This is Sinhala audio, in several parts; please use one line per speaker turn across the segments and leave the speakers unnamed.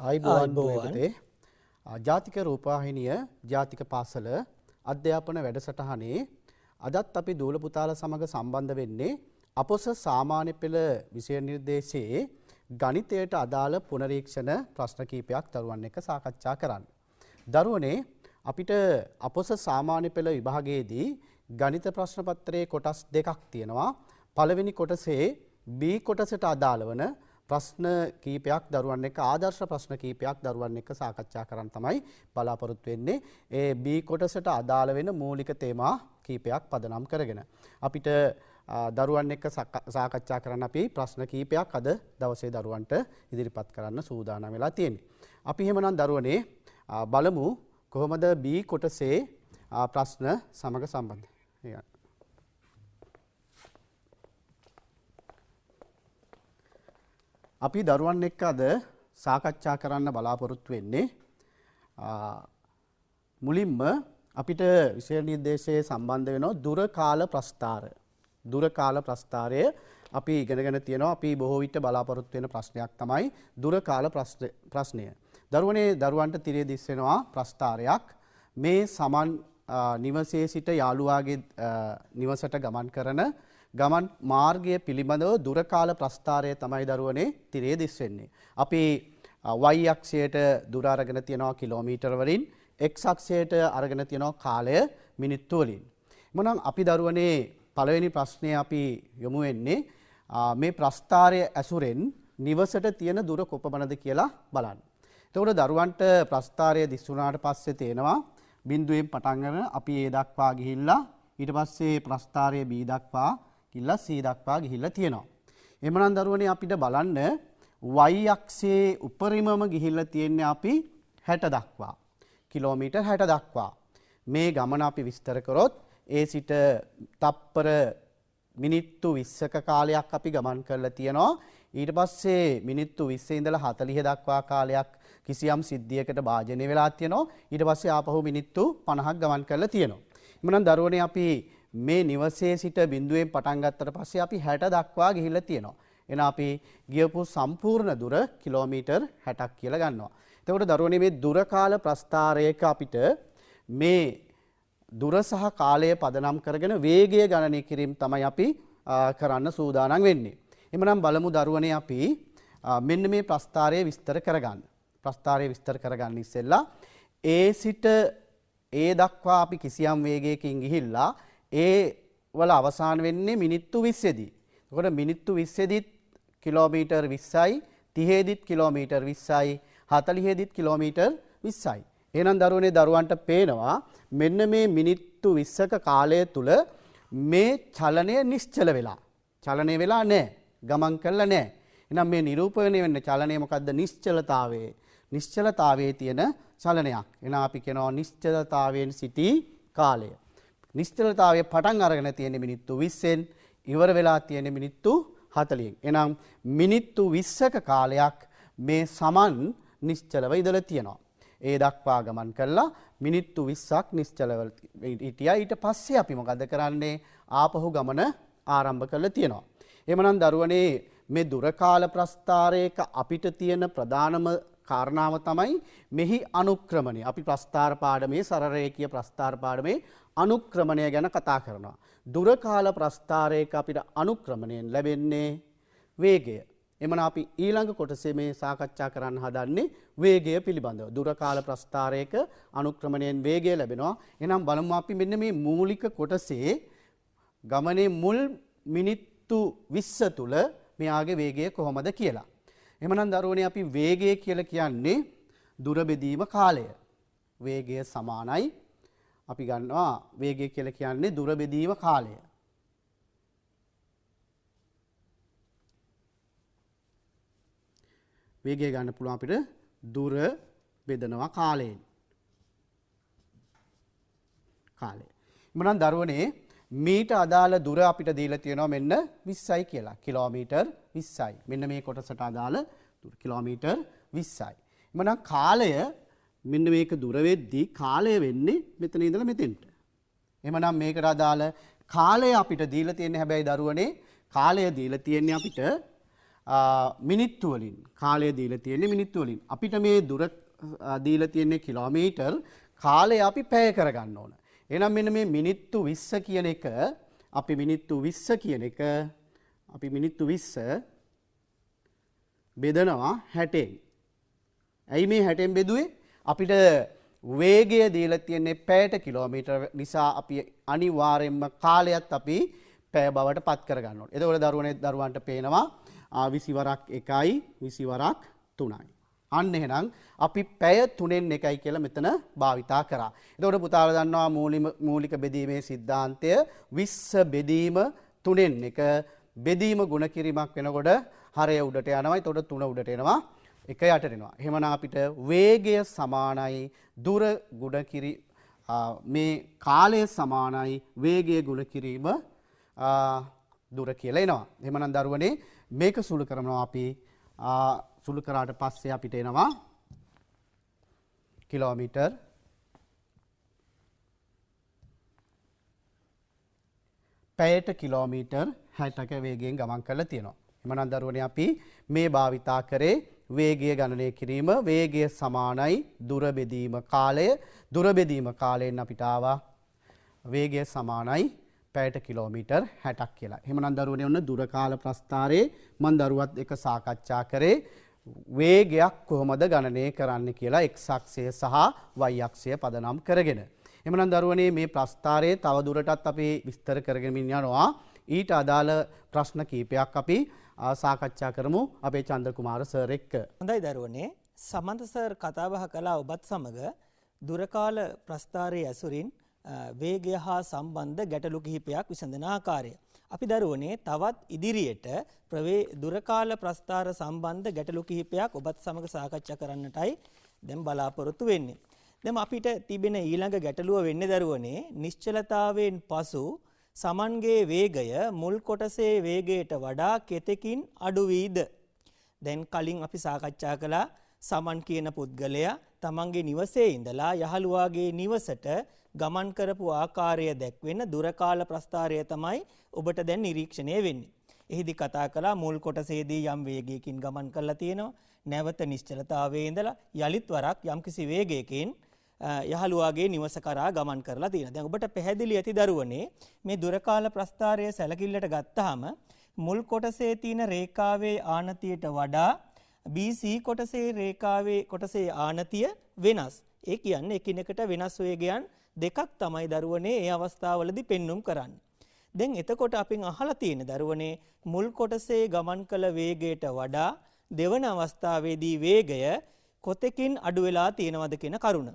ආයිබෝවන් දුවපතේ ජාතික රූපවාහිනිය ජාතික පාසල අධ්‍යාපන වැඩසටහනේ අදත් අපි දූල පුතාලා සමග සම්බන්ධ වෙන්නේ අපොස සාමාන්‍ය පෙළ විෂය නිර්දේශයේ ගණිතයට අදාළ පුනරීක්ෂණ ප්‍රශ්න කිහිපයක් දරුවන් එක්ක සාකච්ඡා කරන්න. දරුවනේ අපිට අපොස සාමාන්‍ය පෙළ විභාගයේදී ගණිත ප්‍රශ්න පත්‍රයේ කොටස් දෙකක් තියෙනවා. පළවෙනි කොටසේ B කොටසට අදාළ වන ප්‍රශ්න කීපයක් දරුවන් එක්ක ආදර්ශ ප්‍රශ්න කීපයක් දරුවන් එක්ක සාකච්ඡා කරන්න තමයි බලාපොරොත්තු වෙන්නේ. ඒ B කොටසට අදාළ වෙන මූලික තේමා කීපයක් පදනම් කරගෙන අපිට දරුවන් එක්ක සාකච්ඡා කරන්න අපි ප්‍රශ්න කීපයක් අද දවසේ දරුවන්ට ඉදිරිපත් කරන්න සූදානම් වෙලා තියෙන්නේ. අපි එහෙමනම් දරුවනේ බලමු කොහොමද B කොටසේ ප්‍රශ්න සමග සම්බන්ධ. අපි දරුවන් එක්ක අද සාකච්ඡා කරන්න බලාපොරොත්තු වෙන්නේ මුලින්ම අපිට විෂය නිර්දේශයේ සම්බන්ධ වෙන දුර කාල ප්‍රස්ථාර. දුර කාල ප්‍රස්ථාරය අපි ඉගෙනගෙන තියෙනවා. අපි බොහෝ විට බලාපොරොත්තු වෙන ප්‍රශ්නයක් තමයි දුර කාල ප්‍රශ්නය. දරුවනේ දරුවන්ට තිරේ දිස් වෙනවා ප්‍රස්ථාරයක්. මේ සමන් නිවසේ සිට යාළුවාගේ නිවසට ගමන් කරන ගමන් මාර්ගය පිළිබඳව දුර කාල ප්‍රස්ථාරය තමයි දරුවනේ තිරේ දිස් වෙන්නේ. අපි y අක්ෂයට දුර අරගෙන තියනවා කිලෝමීටර වලින්, x අක්ෂයට අරගෙන තියනවා කාලය මිනිත්තු වලින්. එමනම් අපි දරුවනේ පළවෙනි ප්‍රශ්නය අපි යොමු වෙන්නේ මේ ප්‍රස්ථාරය ඇසුරෙන් නිවසට තියෙන දුර කොපමණද කියලා බලන්න. එතකොට දරුවන්ට ප්‍රස්ථාරය දිස් වුණාට පස්සේ තේනවා බිඳුවෙන් පටන් ගන්න අපි A දක්වා ගිහිල්ලා ඊට පස්සේ ප්‍රස්ථාරය B දක්වා ගිහිල්ලා C දක්වා ගිහිල්ලා තියෙනවා. එhmenan දරුවනේ අපිට බලන්න y අක්ෂයේ උපරිමම ගිහිල්ලා තියෙන්නේ අපි 60 දක්වා. කිලෝමීටර් 60 දක්වා. මේ ගමන අපි විස්තර කරොත් ඒ සිට තප්පර මිනිත්තු 20ක කාලයක් අපි ගමන් කරලා තියෙනවා. ඊට පස්සේ මිනිත්තු 20 ඉඳලා 40 දක්වා කාලයක් කිසියම් සිද්ධියකට භාජනය වෙලා තියෙනවා. ඊට පස්සේ ආපහු මිනිත්තු 50ක් ගමන් කරලා තියෙනවා. එhmenan දරුවනේ අපි මේ නිවසේ සිට බිඳුවෙන් පටන් ගත්තට පස්සේ අපි 60 දක්වා ගිහිල්ලා තියෙනවා. එහෙනම් අපි ගියපු සම්පූර්ණ දුර කිලෝමීටර් 60ක් කියලා ගන්නවා. එතකොට දරුවනේ මේ දුර කාල ප්‍රස්ථාරයක අපිට මේ දුර සහ කාලය පදනම් කරගෙන වේගය ගණනය කිරීම තමයි අපි කරන්න සූදානම් වෙන්නේ. එhmenan බලමු දරුවනේ අපි මෙන්න මේ ප්‍රස්ථාරය විස්තර කරගන්න. ප්‍රස්ථාරය විස්තර කරගන්න ඉස්සෙල්ලා A සිට A දක්වා අපි කිසියම් වේගයකින් ගිහිල්ලා ඒ වල අවසාන වෙන්නේ මිනිත්තු 20 දී. එතකොට මිනිත්තු 20 දීත් කිලෝමීටර් 20යි, 30 දීත් කිලෝමීටර් 20යි, 40 දීත් කිලෝමීටර් 20යි. එහෙනම් දරුවනේ දරුවන්ට පේනවා මෙන්න මේ මිනිත්තු 20ක කාලය තුල මේ චලනය නිශ්චල වෙලා. චලනය වෙලා නැහැ. ගමන් කරලා නැහැ. එහෙනම් මේ නිරූපණය වෙන්න චලනය මොකද්ද? නිශ්චලතාවයේ. නිශ්චලතාවයේ තියෙන චලනයක්. එහෙනම් අපි කියනවා නිශ්චලතාවයෙන් සිටි කාලය. නිශ්චලතාවය පටන් අරගෙන තියෙන මිනිත්තු 20න් ඉවර වෙලා තියෙන මිනිත්තු 40න්. එහෙනම් මිනිත්තු 20ක කාලයක් මේ සමන් නිශ්චලව ඉඳලා තියෙනවා. ඒ දක්වා ගමන් කළා මිනිත්තු 20ක් නිශ්චලව හිටියා. ඊට පස්සේ අපි මොකද කරන්නේ? ආපහු ගමන ආරම්භ කරලා තියෙනවා. එහෙමනම් දරුවනේ මේ දුර කාල ප්‍රස්ථාරයක අපිට තියෙන ප්‍රධානම කාරණාව තමයි මෙහි අනුක්‍රමණය. අපි ප්‍රස්ථාර පාඩමේ සරල රේඛීය ප්‍රස්ථාර පාඩමේ අනුක්‍රමණය ගැන කතා කරනවා. දුර කාල ප්‍රස්ථාරයක අපිට අනුක්‍රමණයෙන් ලැබෙන්නේ වේගය. එමනම් අපි ඊළඟ කොටසේ මේ සාකච්ඡා කරන්න හදන්නේ වේගය පිළිබඳව. දුර කාල ප්‍රස්ථාරයක අනුක්‍රමණයෙන් වේගය ලැබෙනවා. එහෙනම් බලමු අපි මෙන්න මේ මූලික කොටසේ ගමනේ මුල් මිනිත්තු 20 තුල මෙයාගේ වේගය කොහොමද කියලා. එහෙමනම් දරුවනේ අපි වේගය කියලා කියන්නේ දුර බෙදීම කාලය. වේගය සමානයි අපි ගන්නවා වේගය කියලා කියන්නේ දුර බෙදීම කාලය. වේගය ගන්න පුළුවන් අපිට දුර බෙදනවා කාලයෙන්. කාලය. එමනම් දරුවනේ මීට අදාළ දුර අපිට දීලා තියෙනවා මෙන්න 20යි කියලා. කිලෝමීටර් 20යි. මෙන්න මේ කොටසට අදාළ දුර කිලෝමීටර් 20යි. එමනම් කාලය මෙන්න මේක දුර වෙද්දී කාලය වෙන්නේ මෙතන ඉඳලා මෙතෙන්ට. එහෙමනම් මේකට අදාළ කාලය අපිට දීලා තියෙන්නේ හැබැයි දරුවනේ කාලය දීලා තියෙන්නේ අපිට මිනිත්තු වලින් කාලය දීලා තියෙන්නේ මිනිත්තු වලින්. අපිට මේ දුර දීලා තියෙන්නේ කිලෝමීටර් කාලය අපි පැය කරගන්න ඕන. එහෙනම් මෙන්න මේ මිනිත්තු 20 කියන එක අපි මිනිත්තු 20 කියන එක අපි මිනිත්තු 20 බෙදනවා 60න්. ඇයි මේ 60න් බෙදුවේ? අපිට වේගය දීලා තියෙන්නේ පැයට කිලෝමීටර නිසා අපි අනිවාර්යයෙන්ම කාලයත් අපි පැය බවට පත් කර ගන්න ඕනේ. එතකොට දරුවන්ට පේනවා 20 වරක් 1යි 20 වරක් 3යි. අන්න එහෙනම් අපි පැය 3න් 1යි කියලා මෙතන භාවිතා කරා. එතකොට පුතාලා දන්නවා මූලික බෙදීමේ સિદ્ધාන්තය 20 බෙදීම 3න් 1 බෙදීම ගුණ කිරීමක් වෙනකොට හරය උඩට යනවා. එතකොට 3 උඩට එනවා. 1 යටට එනවා. එහෙමනම් අපිට වේගය සමානයි දුර ගුණ කිරීම මේ කාලය සමානයි වේගය ගුණ කිරීම දුර කියලා එනවා. එහෙමනම් දරුවනේ මේක සුළු කරනවා අපි සුළු කරාට පස්සේ අපිට එනවා කිලෝමීටර් පැයට කිලෝමීටර් 60ක වේගයෙන් ගමන් කරලා තියෙනවා. එහෙමනම් දරුවනේ අපි මේ භාවිතා කරේ වේගය ගණනය කිරීම වේගය සමානයි දුර බෙදීම කාලය දුර බෙදීම කාලයෙන් අපිට ආවා වේගය සමානයි පැයට කිලෝමීටර් 60ක් කියලා. එහෙමනම් දරුවනේ ඔන්න දුර කාල ප්‍රස්ථාරයේ මම දරුවත් එක සාකච්ඡා කරේ වේගයක් කොහොමද ගණනය කරන්න කියලා x අක්ෂය සහ y අක්ෂය පදනම් කරගෙන. එහෙමනම් දරුවනේ මේ ප්‍රස්ථාරයේ තව දුරටත් අපි විස්තර කරගෙන යනවා. ඊට අදාළ ප්‍රශ්න කීපයක් අපි සාකච්ඡා කරමු අපේ චන්ද්‍ර කුමාර සර් එක්ක.
හොඳයි දරුවනේ සමන්ත සර් කතා බහ කළා ඔබත් සමග දුර කාල ප්‍රස්ථාරයේ ඇසුරින් වේගය හා සම්බන්ධ ගැටලු කිහිපයක් විසඳන ආකාරය. අපි දරුවනේ තවත් ඉදිරියට දුර කාල ප්‍රස්ථාර සම්බන්ධ ගැටලු කිහිපයක් ඔබත් සමග සාකච්ඡා කරන්නටයි දැන් බලාපොරොත්තු වෙන්නේ. දැන් අපිට තිබෙන ඊළඟ ගැටලුව වෙන්නේ දරුවනේ නිශ්චලතාවයෙන් පසු සමන්ගේ වේගය මුල් කොටසේ වේගයට වඩා කෙතකින් අඩු වීද? දැන් කලින් අපි සාකච්ඡා කළා සමන් කියන පුද්ගලයා තමන්ගේ නිවසේ ඉඳලා යහළුවාගේ නිවසට ගමන් කරපු ආකාරය දැක්වෙන දුර කාල ප්‍රස්ථාරය තමයි ඔබට දැන් නිරීක්ෂණය වෙන්නේ. එහිදී කතා කළා මුල් කොටසේදී යම් වේගයකින් ගමන් කරලා තියෙනවා. නැවත නිශ්චලතාවයේ ඉඳලා යලිත් වරක් යම්කිසි වේගයකින් යහළුවාගේ නිවස කරා ගමන් කරලා තියෙනවා. දැන් ඔබට පැහැදිලි ඇති දරුවනේ මේ දුර කාල ප්‍රස්ථාරය සැලකිල්ලට ගත්තාම මුල් කොටසේ තියෙන රේඛාවේ ආනතියට වඩා BC කොටසේ ආනතිය වෙනස්. ඒ කියන්නේ එකිනෙකට වෙනස් වේගයන් දෙකක් තමයි දරුවනේ ඒ අවස්ථාවවලදී පෙන්눔 කරන්නේ. දැන් එතකොට අපින් අහලා තියෙන දරුවනේ මුල් කොටසේ ගමන් කළ වේගයට වඩා දෙවන අවස්ථාවේදී වේගය කොතෙකින් අඩු වෙලා තියෙනවද කියන කරුණ.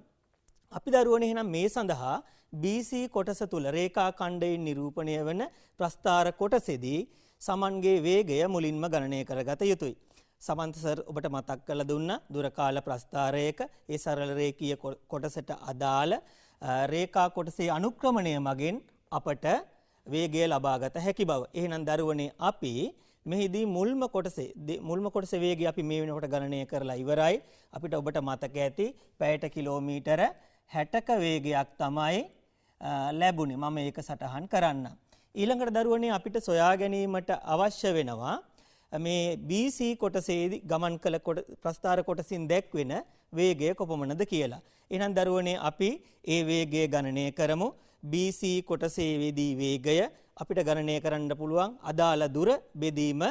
අපි දරුවනේ එහෙනම් මේ සඳහා BC කොටස තුල රේඛා ඛණ්ඩයෙන් නිරූපණය වන ප්‍රස්ථාර කොටසේදී සමන්ගේ වේගය මුලින්ම ගණනය කරගත යුතුයි. සමන්ත සර් ඔබට මතක් කරලා දුන්නා දුර කාල ප්‍රස්ථාරයක ඒ සරල රේඛීය කොටසට අදාළ රේඛා කොටසේ අනුක්‍රමණය මගින් අපට වේගය ලබාගත හැකි බව. එහෙනම් දරුවනේ අපි මෙහිදී මුල්ම කොටසේ වේගය අපි මේ වෙනකොට ගණනය කරලා ඉවරයි. අපිට ඔබට මතක ඇති පැයට කිලෝමීටර 60ක වේගයක් තමයි ලැබුණේ. මම ඒක සටහන් කරන්න. ඊළඟට දරුවනේ අපිට සොයා ගැනීමට අවශ්‍ය වෙනවා මේ BC කොටසේදී ගමන් කළ ප්‍රස්ථාර කොටසින් දැක්වෙන වේගය කොපමණද කියලා. එහෙනම් දරුවනේ අපි ඒ වේගය ගණනය කරමු. BC කොටසේදී වේගය අපිට ගණනය කරන්න පුළුවන් අදාළ දුර බෙදීම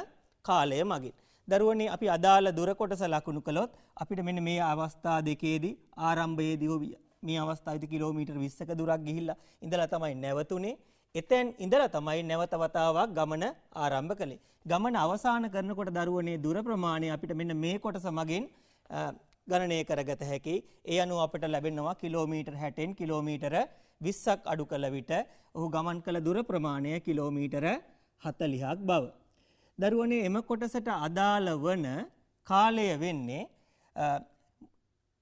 කාලය මගින්. දරුවනේ අපි අදාළ දුර කොටස ලකුණු කළොත් අපිට මෙන්න මේ අවස්ථා දෙකේදී ආරම්භයේදී මේ අවස්ථාවේදී කිලෝමීටර් 20ක දුරක් ගිහිල්ලා ඉඳලා තමයි නැවතුනේ. එතෙන් ඉඳලා තමයි නැවත වතාවක් ගමන ආරම්භ කළේ. ගමන අවසන් කරනකොට දරුවනේ දුර ප්‍රමාණය අපිට මෙන්න මේ කොටස මගින් ගණනය කරගත හැකි. ඒ අනුව අපිට ලැබෙනවා කිලෝමීටර් 60න් කිලෝමීටර 20ක් අඩු කළ විට ඔහු ගමන් කළ දුර ප්‍රමාණය කිලෝමීටර 40ක් බව. දරුවනේ එම කොටසට අදාළ වන කාලය වෙන්නේ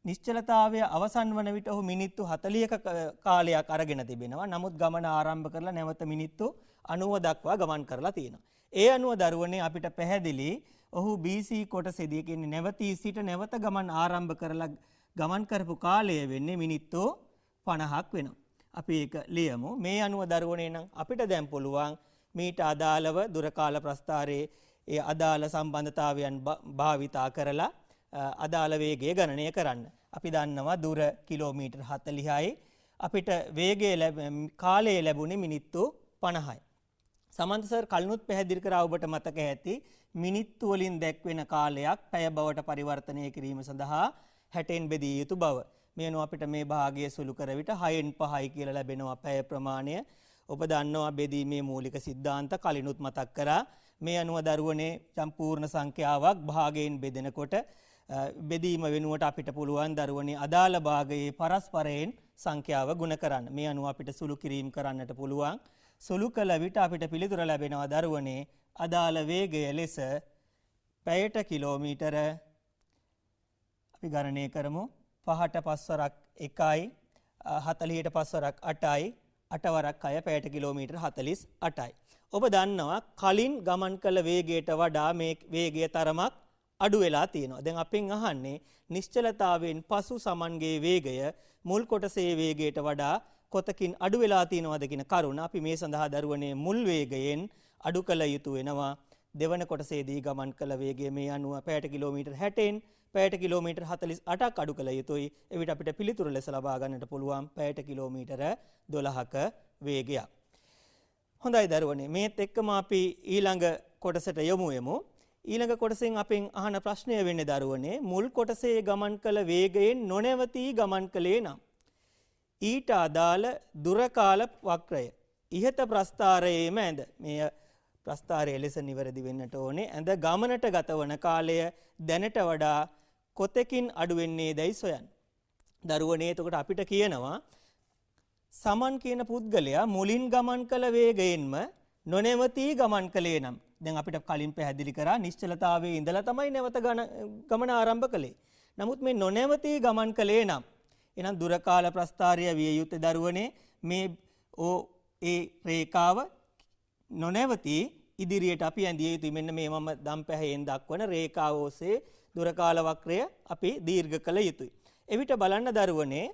නිශ්චලතාවය අවසන් වන විට ඔහු මිනිත්තු 40ක කාලයක් අරගෙන තිබෙනවා. නමුත් ගමන ආරම්භ කරලා නැවත මිනිත්තු 90 දක්වා ගමන් කරලා තියෙනවා. ඒ අනුව දරුවනේ අපිට පැහැදිලි ඔහු BC කොටසේදී කියන්නේ නැවතී සිට නැවත ගමන් ආරම්භ කරලා ගමන් කරපු කාලය වෙන්නේ මිනිත්තු 50ක් වෙනවා. අපි ඒක ලියමු. මේ අනුව දරුවනේ නම් අපිට දැන් පුළුවන් මීට අදාළව දුර කාල ප්‍රස්ථාරයේ ඒ අදාළ සම්බන්ධතාවයන් භාවිතා කරලා අදාළ වේගය ගණනය කරන්න. අපි දන්නවා දුර කිලෝමීටර් 40යි අපිට වේගය කාලය ලැබුණේ මිනිත්තු 50යි. සමන්ත සර් කලිනුත් පැහැදිලි කරා ඔබට මතක ඇති මිනිත්තු වලින් දැක්වෙන කාලයක් පැය බවට පරිවර්තනය කිරීම සඳහා 60න් බෙදිය යුතු බව. මේ අනුව අපිට මේ භාගය සුළු කර විට 6න් 5යි කියලා ලැබෙනවා පැය ප්‍රමාණය. ඔබ දන්නවා බෙදීමේ මූලික સિદ્ધාන්ත කලිනුත් මතක් කරා. මේ අනුව දරුවනේ සම්පූර්ණ සංඛ්‍යාවක් භාගයෙන් බෙදෙනකොට බෙදීම වෙනුවට අපිට පුළුවන් දරුවනේ අදාළ භාගයේ පරස්පරයෙන් සංඛ්‍යාව ගුණ කරන්න. මේ අනුව අපිට සුළු කිරීම කරන්නට පුළුවන්. සුළු කළ විට අපිට පිළිතුර ලැබෙනවා දරුවනේ අදාළ වේගය ලෙස පැයට කිලෝමීටර අපි ගණනය කරමු 5ට 5 වරක් 1යි 40ට 5 වරක් 8යි 8 වරක් 6 පැයට කිලෝමීටර 48යි. ඔබ දන්නවා කලින් ගමන් කළ වේගයට වඩා මේ වේගය තරමක් අඩු වෙලා තියෙනවා. දැන් අපෙන් අහන්නේ නිශ්චලතාවයෙන් පසු සමන්ගේ වේගය මුල් කොටසේ වේගයට වඩා කොතකින් අඩු වෙලා තියෙනවද කියන කරුණ. අපි මේ සඳහා දරුවනේ මුල් වේගයෙන් අඩු කළ යුතු වෙනවා. දෙවන කොටසේදී ගමන් කළ වේගය මේ අනුව පැයට කිලෝමීටර් 60න් පැයට කිලෝමීටර් 48ක් අඩු කළ යුතුයි. එවිට අපිට පිළිතුරු ලෙස ලබා ගන්නට පුළුවන් පැයට කිලෝමීටර 12ක වේගයක්. හොඳයි දරුවනේ මේත් එක්කම අපි ඊළඟ කොටසට යමු. ඊළඟ කොටසෙන් අපෙන් අහන ප්‍රශ්නය වෙන්නේ දරුවනේ මුල් කොටසේ ගමන් කළ වේගයෙන් නොනැවතී ගමන් කළේ නම් ඊට අදාළ දුර කාල වක්‍රය ඉහත ප්‍රස්ථාරයේම ඇඳ මේ ප්‍රස්ථාරය ලෙස නිවැරදි වෙන්නට ඕනේ. ඇඳ ගමනට ගත වන කාලය දැනට වඩා කොතෙකින් අඩු වෙන්නේ දැයි සොයන්න. දරුවනේ එතකොට අපිට කියනවා සමන් කියන පුද්ගලයා මුලින් ගමන් කළ වේගයෙන්ම නොනැවතී ගමන් කළේ නම් දැන් අපිට කලින් පැහැදිලි කරා නිශ්චලතාවයේ ඉඳලා තමයි නැවත ගමන ආරම්භ කළේ. නමුත් මේ නොනැවතී ගමන් කළේ නම් එහෙනම් දුර කාල ප්‍රස්ථාරය විය යුත්තේ දරුවනේ මේ ඒ රේඛාව නොනැවතී ඉදිරියට අපි ඇඳිය යුතුයි. මෙන්න මේ මම දම් පැහැයෙන් දක්වන රේඛාව ඔස්සේ දුර කාල වක්‍රය අපි දීර්ඝ කළ යුතුයි. එවිට බලන්න දරුවනේ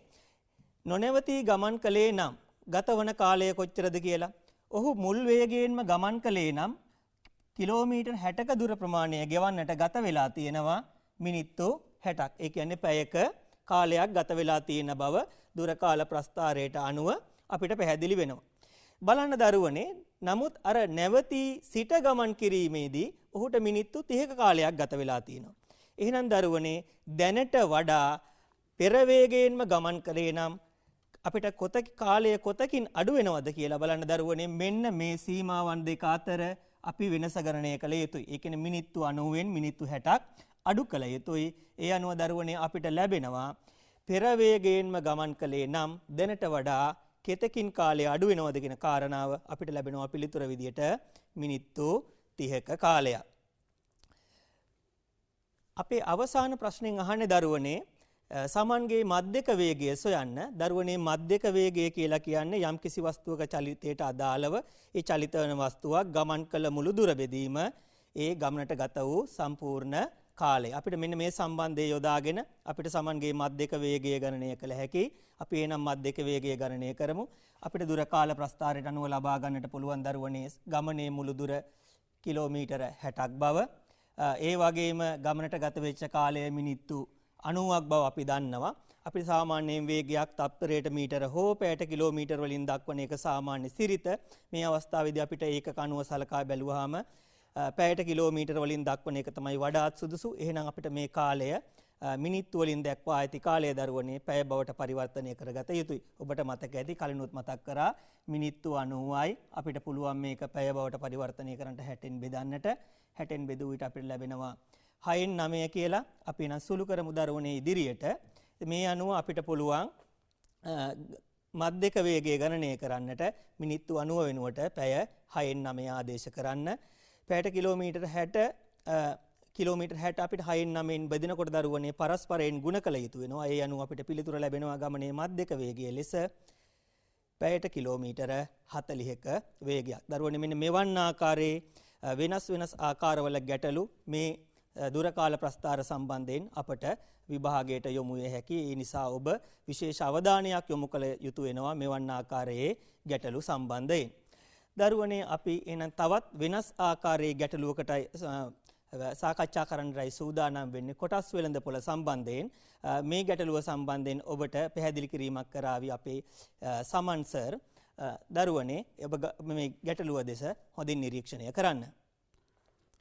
නොනැවතී ගමන් කළේ නම් ගතවන කාලය කොච්චරද කියලා. ඔහු මුල් වේගයෙන්ම ගමන් කළේ නම් කිලෝමීටර් 60ක දුර ප්‍රමාණය ගෙවන්නට ගත වෙලා තියෙනවා මිනිත්තු 60ක්. ඒ කියන්නේ පැයක කාලයක් ගත වෙලා තියෙන බව දුර කාල ප්‍රස්ථාරයට අනුව අපිට පැහැදිලි වෙනවා. බලන්න දරුවනේ නමුත් අර නැවතී සිට ගමන් කිරීමේදී ඔහුට මිනිත්තු 30ක කාලයක් ගත වෙලා තියෙනවා. එහෙනම් දරුවනේ දැනට වඩා පෙර වේගයෙන්ම ගමන් කළේ නම් අපිට කාලය කොතකින් අඩු වෙනවද කියලා බලන්න දරුවනේ මෙන්න මේ සීමාවන් දෙක අතර අපි වෙනස ගණනය කළ යුතුයි. ඒ කියන්නේ මිනිත්තු 90න් මිනිත්තු 60ක් අඩු කළ යුතුයි. ඒ අනුව දරුවනේ අපිට ලැබෙනවා පෙර වේගයෙන්ම ගමන් කළේ නම් දැනට වඩා කෙතකින් කාලය අඩු වෙනවද කියන කාරණාව අපිට ලැබෙනවා පිළිතුර විදියට මිනිත්තු 30ක කාලයක්. අපේ අවසාන ප්‍රශ්නෙන් අහන්නේ දරුවනේ සමන්ගේ මධ්‍යක වේගය සොයන්න. දරුවනේ මධ්‍යක වේගය කියලා කියන්නේ යම්කිසි වස්තුවක චලිතයට අදාළව ඒ චලිත වන වස්තුවක් ගමන් කළ මුළු දුර බෙදීම ඒ ගමනට ගත වූ සම්පූර්ණ කාලය. අපිට මෙන්න මේ සම්බන්ධය යොදාගෙන අපිට සමන්ගේ මධ්‍යක වේගය ගණනය කළ හැකි. අපි එනම් මධ්‍යක වේගය ගණනය කරමු. අපිට දුර කාල ප්‍රස්ථාරයට අනුව ලබා ගන්නට පුළුවන් දරුවනේ ගමනේ මුළු දුර කිලෝමීටර 60ක් බව. ඒ වගේම ගමනට ගත වෙච්ච කාලය මිනිත්තු 90ක් බව අපි දන්නවා. අපි සාමාන්‍යයෙන් වේගයක් තප්පරයට මීටර හෝ පැයට කිලෝමීටර වලින් දක්වන එක සාමාන්‍ය සිරිත. මේ අවස්ථාවේදී අපිට ඒකක අනුව සලකා බැලුවාම පැයට කිලෝමීටර වලින් දක්වන එක තමයි වඩාත් සුදුසු. එහෙනම් අපිට මේ කාලය මිනිත්තු වලින් දක්වා ඇති කාලය දරුවනේ පැය බවට පරිවර්තනය කරගත යුතුයි. ඔබට මතක ඇති කලිනුත් මතක් කරා මිනිත්තු 90යි අපිට පුළුවන් මේක පැය බවට පරිවර්තනය කරන්න 60න් බෙදන්නට. 60න් බෙදුව විට අපිට ලැබෙනවා 6න් 9 කියලා. අපි නම් සුළු කරමු දරුවනේ ඉදිරියට. මේ අනුව අපිට පුළුවන් මධ්‍යක වේගය ගණනය කරන්නට මිනිත්තු 90 වෙනුවට පැය 6න් 9 ආදේශ කරන්න. පැයට කිලෝමීටර් 60 අපිට 6න් 9න් බෙදෙනකොට දරුවනේ පරස්පරයෙන් ගුණ කළ යුතු වෙනවා. ඒ අනුව අපිට පිළිතුර ලැබෙනවා ගමනේ මධ්‍යක වේගය ලෙස පැයට කිලෝමීටර 40ක වේගයක්. දරුවනේ මෙන්න මෙවන් ආකාරයේ වෙනස් ආකාරවල ගැටලු මේ දුර කාල ප්‍රස්ථාර සම්බන්ධයෙන් අපට විභාගයට යොමු විය හැකි. ඒ නිසා ඔබ විශේෂ අවධානයක් යොමු කළ යුතු වෙනවා මෙවන් ආකාරයේ ගැටලු සම්බන්ධයෙන්. දරුවනේ අපි එහෙනම් තවත් වෙනස් ආකාරයේ ගැටලුවකටයි සාකච්ඡා කරන්නයි සූදානම් වෙන්නේ කොටස් වෙළඳපොළ සම්බන්ධයෙන්. මේ ගැටලුව සම්බන්ධයෙන් ඔබට පැහැදිලි කිරීමක් කරાવી අපේ සමන් සර්. දරුවනේ ඔබ මේ ගැටලුව දෙස හොඳින් නිරීක්ෂණය කරන්න.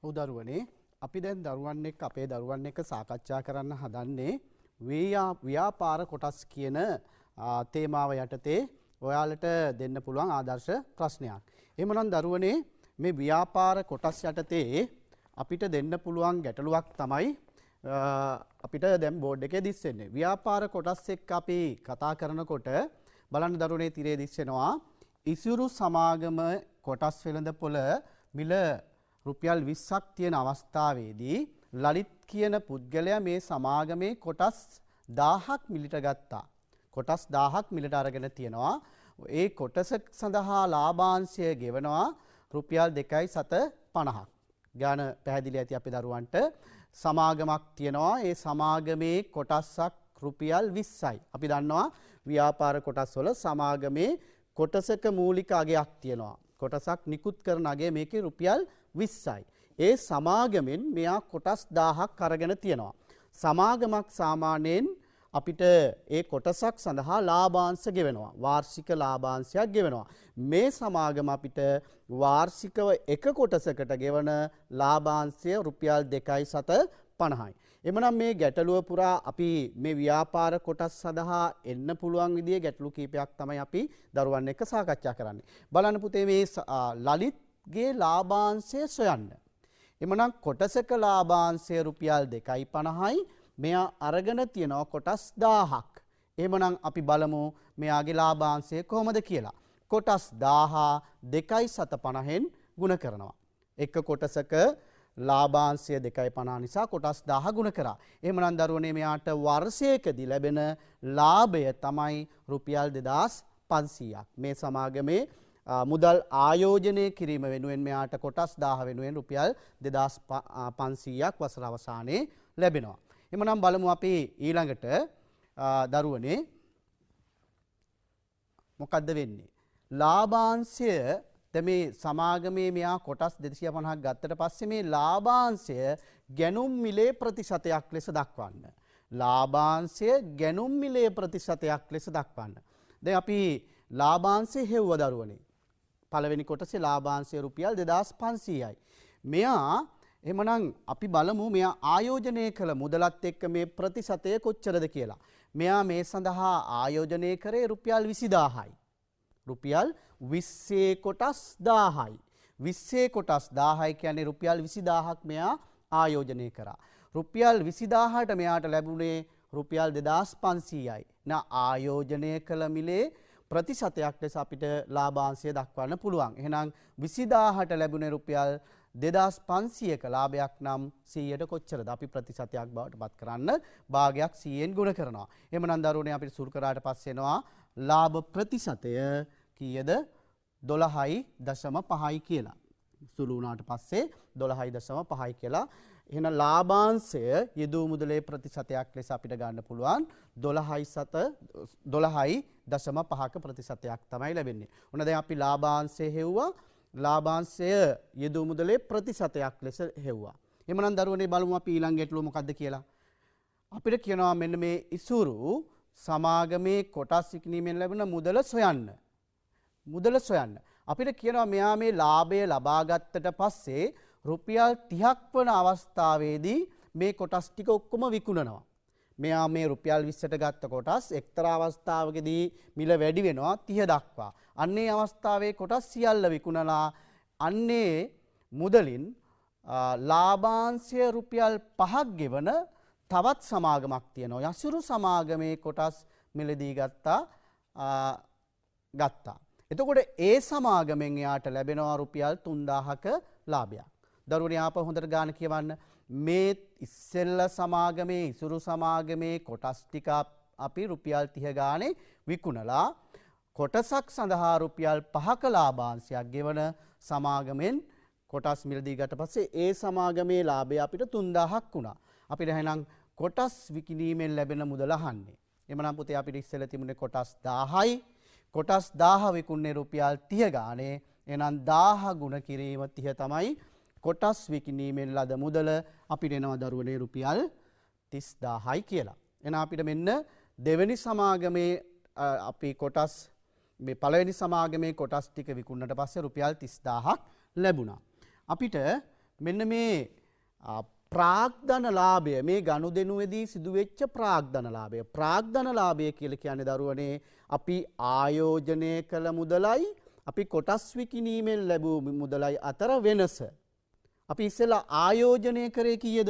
ඔව් දරුවනේ අපි දැන් දරුවන් එක්ක අපේ දරුවන් එක්ක සාකච්ඡා කරන්න හදන්නේ ව්‍යාපාර කොටස් කියන තේමාව යටතේ ඔයාලට දෙන්න පුළුවන් ආදර්ශ ප්‍රශ්නයක්. එහෙමනම් දරුවනේ මේ ව්‍යාපාර කොටස් යටතේ අපිට දෙන්න පුළුවන් ගැටලුවක් තමයි අපිට දැන් බෝඩ් එකේ දිස්සෙන්නේ. ව්‍යාපාර කොටස් එක්ක අපි කතා කරනකොට බලන්න දරුවනේ තිරේ දිස්සෙනවා ඉසුරු සමාගම කොටස් වෙළඳපොළ මිල රුපියල් 20ක් තියෙන අවස්ථාවේදී ලලිත් කියන පුද්ගලයා මේ සමාගමේ කොටස් 1000ක් මිලට ගත්තා. කොටස් 1000ක් මිලට අරගෙන තියෙනවා. ඒ කොටස සඳහා ලාභාංශය ගෙවනවා රුපියල් 2.50ක්. ගාන පැහැදිලි ඇති අපේ දරුවන්ට. සමාගමක් තියෙනවා. ඒ සමාගමේ කොටසක් රුපියල් 20යි. අපි දන්නවා ව්‍යාපාර කොටස් වල සමාගමේ කොටසක මූලික අගයක් තියෙනවා. කොටසක් නිකුත් කරන අගය මේකේ රුපියල් 20යි. ඒ සමාගමෙන් මෙයා කොටස් 1000ක් අරගෙන තියෙනවා. සමාගමක් සාමාන්‍යයෙන් අපිට ඒ කොටසක් සඳහා ලාභාංශ ගෙවනවා. වාර්ෂික ලාභාංශයක් ගෙවනවා. මේ සමාගම අපිට වාර්ෂිකව එක කොටසකට ගෙවන ලාභාංශය රුපියල් 2.50යි. එමනම් මේ ගැටලුව පුරා අපි මේ ව්‍යාපාර කොටස් සඳහා එන්න පුළුවන් විදිහේ ගැටලු කීපයක් තමයි අපි දරුවන් එක්ක සාකච්ඡා කරන්නේ. බලන්න පුතේ මේ ලලිත්ගේ ලාභාංශය සොයන්න. එමනම් කොටසක ලාභාංශය රුපියල් 2.50යි. මෙයා අරගෙන තියෙනවා කොටස් 1000ක්. එහෙමනම් අපි බලමු මෙයාගේ ලාභාංශය කොහොමද කියලා. කොටස් 1000 2.50න් ගුණ කරනවා. එක කොටසක ලාභාංශය 2.50 නිසා කොටස් 1000 ගුණ කරා. එහෙමනම් දරුවනේ මෙයාට වර්ෂයකදී ලැබෙන ලාභය තමයි රුපියල් 2500ක්. මේ සමාගමේ මුදල් ආයෝජනය කිරීම වෙනුවෙන් මෙයාට කොටස් 1000 වෙනුවෙන් රුපියල් 2500ක් වසර අවසානයේ ලැබෙනවා. එමනම් බලමු අපි ඊළඟට දරුවනේ මොකද්ද වෙන්නේ? ලාභාංශය මේ සමාගමේ මෙයා කොටස් 250ක් ගත්තට පස්සේ මේ ලාභාංශය ගැනුම් මිලේ ප්‍රතිශතයක් ලෙස දක්වන්න. ලාභාංශය ගැනුම් මිලේ ප්‍රතිශතයක් ලෙස දක්වන්න. දැන් අපි ලාභාංශය හෙව්ව දරුවනේ. පළවෙනි කොටසේ ලාභාංශය රුපියල් 2500යි. මෙයා එහෙමනම් අපි බලමු මෙයා ආයෝජනය කළ මුදලත් එක්ක මේ ප්‍රතිශතය කොච්චරද කියලා. මෙයා මේ සඳහා ආයෝජනය කරේ රුපියල් 20000යි. රුපියල් 20 කොටස් 1000යි. 20 කොටස් 1000යි කියන්නේ රුපියල් 20000ක් මෙයා ආයෝජනය කරා. රුපියල් 20000ට මෙයාට ලැබුණේ රුපියල් 2500යි. ආයෝජනය කළ මිලේ ප්‍රතිශතයක් ලෙස අපිට ලාභාංශය දක්වන්න පුළුවන්. එහෙනම් 20000ට ලැබුණේ රුපියල් 2500ක ලාභයක් නම් 100ට කොච්චරද? අපි ප්‍රතිශතයක් බවට පත් කරන්න භාගයක් 100ෙන් ගුණ කරනවා. එහෙමනම් දරුවනේ අපිට සුළු කරාට පස්සේ එනවා ලාභ ප්‍රතිශතය කීයද? 12.5යි කියලා. සුළු වුණාට පස්සේ 12.5යි කියලා. එහෙනම් ලාභාංශය යෙදූ මුදලේ ප්‍රතිශතයක් ලෙස අපිට ගන්න පුළුවන් 12.5ක ප්‍රතිශතයක් තමයි ලැබෙන්නේ. ඔන්න දැන් අපි ලාභාංශය හෙව්වා. ලාභාංශය යෙදූ මුදලේ ප්‍රතිශතයක් ලෙස හෙව්වා. එhmenan දරුවනේ බලමු අපි ඊළඟ ගැටලුව මොකද්ද කියලා. අපිට කියනවා මෙන්න මේ ඉසුරු සමාගමේ කොටස් විකිණීමෙන් ලැබෙන මුදල සොයන්න. මුදල සොයන්න. අපිට කියනවා මෙයා මේ ලාභය ලබා ගත්තට පස්සේ රුපියල් 30ක් වන අවස්ථාවේදී මේ කොටස් ටික ඔක්කොම විකුණනවා. මෙයා මේ රුපියල් 20ට ගත්ත කොටස් එක්තරා අවස්ථාවකදී මිල වැඩි වෙනවා 30 දක්වා. අන්නේ අවස්ථාවේ කොටස් සියල්ල විකුණලා අන්නේ මුදලින් ලාභාංශය රුපියල් 5ක් ගෙවන තවත් සමාගමක් තියෙනවා. යසුරු සමාගමේ කොටස් මිලදී ගත්තා. එතකොට ඒ සමාගමෙන් එයාට ලැබෙනවා රුපියල් 3000ක ලාභයක්. දරුවනේ ආපහු හොඳට ගාන කියවන්න. මේ ඉස්සෙල්ල සමාගමේ ඉසුරු සමාගමේ කොටස් ටික අපි රුපියල් 30 ගානේ විකුණලා කොටසක් සඳහා රුපියල් 5ක ලාභාංශයක් ගෙවන සමාගමෙන් කොටස් මිලදී ගත පස්සේ ඒ සමාගමේ ලාභය අපිට 3000ක් වුණා. අපිට එහෙනම් කොටස් විකිණීමෙන් ලැබෙන මුදල අහන්නේ. එමනම් පුතේ අපිට ඉස්සෙල්ලා තිබුණේ කොටස් 1000යි. කොටස් 1000 විකුණන්නේ රුපියල් 30 ගානේ. එහෙනම් 1000 ගුණ කිරීම 30 තමයි කොටස් විකිණීමෙන් ලද මුදල අපිට එනවා දරුවනේ රුපියල් 30000යි කියලා. එහෙනම් අපිට මෙන්න දෙවෙනි සමාගමේ අපි කොටස් මේ පළවෙනි සමාගමේ කොටස් ටික විකුණනට පස්සේ රුපියල් 30000ක් ලැබුණා. අපිට මෙන්න මේ ප්‍රාග්ධන ලාභය මේ ගනුදෙනුවේදී සිදුවෙච්ච ප්‍රාග්ධන ලාභය. ප්‍රාග්ධන ලාභය කියලා කියන්නේ දරුවනේ අපි ආයෝජනය කළ මුදලයි අපි කොටස් විකිණීමෙන් ලැබූ මුදලයි අතර වෙනස. අපි ඉස්සෙල්ලා ආයෝජනය කරේ කීයද?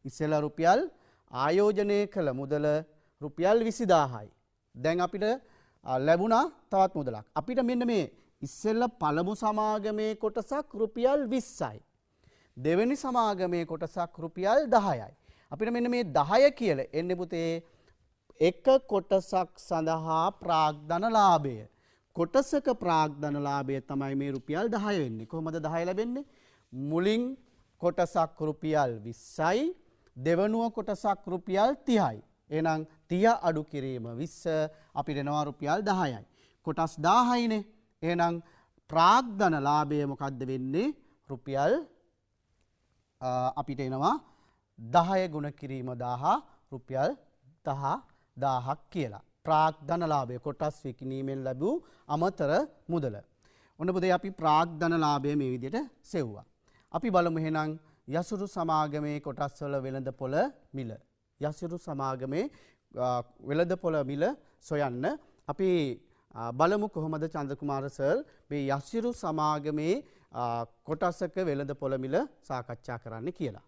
ඉස්සෙල්ලා රුපියල් ආයෝජනය කළ මුදල රුපියල් 20000යි. දැන් අපිට ලැබුණා තවත් මුදලක්. අපිට මෙන්න මේ ඉස්සෙල්ලා පළමු සමාගමේ කොටසක් රුපියල් 20යි. දෙවෙනි සමාගමේ කොටසක් රුපියල් 10යි. අපිට මෙන්න මේ 10 කියලා එන්නේ පුතේ එක කොටසක් සඳහා ප්‍රාග්ධන ලාභය. කොටසක ප්‍රාග්ධන ලාභය තමයි මේ රුපියල් 10 වෙන්නේ. කොහොමද 10 ලැබෙන්නේ? මුලින් කොටසක් රුපියල් 20යි, දෙවනුව කොටසක් රුපියල් 30යි. එහෙනම් 30 අඩු කිරීම 20 අපිට එනවා රුපියල් 10යි. කොටස් 1000යිනේ. එහෙනම් ප්‍රාග්ධන ලාභය මොකද්ද වෙන්නේ? රුපියල් අපිට එනවා 10 ගුණ කිරීම 1000 රුපියල් 10000ක් කියලා. ප්‍රාග්ධන ලාභය කොටස් විකිණීමෙන් ලැබූ අමතර මුදල. ඔන්න පුතේ අපි ප්‍රාග්ධන ලාභය මේ විදිහට සෙව්වා. අපි බලමු එහෙනම් යසුරු සමාගමේ කොටස්වල වෙළඳපොළ මිල. යසුරු සමාගමේ වෙළඳපොළ මිල සොයන්න අපි බලමු කොහොමද චන්ද්‍රකුමාර සර් මේ යසුරු සමාගමේ කොටසක වෙළඳපොළ මිල සාකච්ඡා කරන්න කියලා.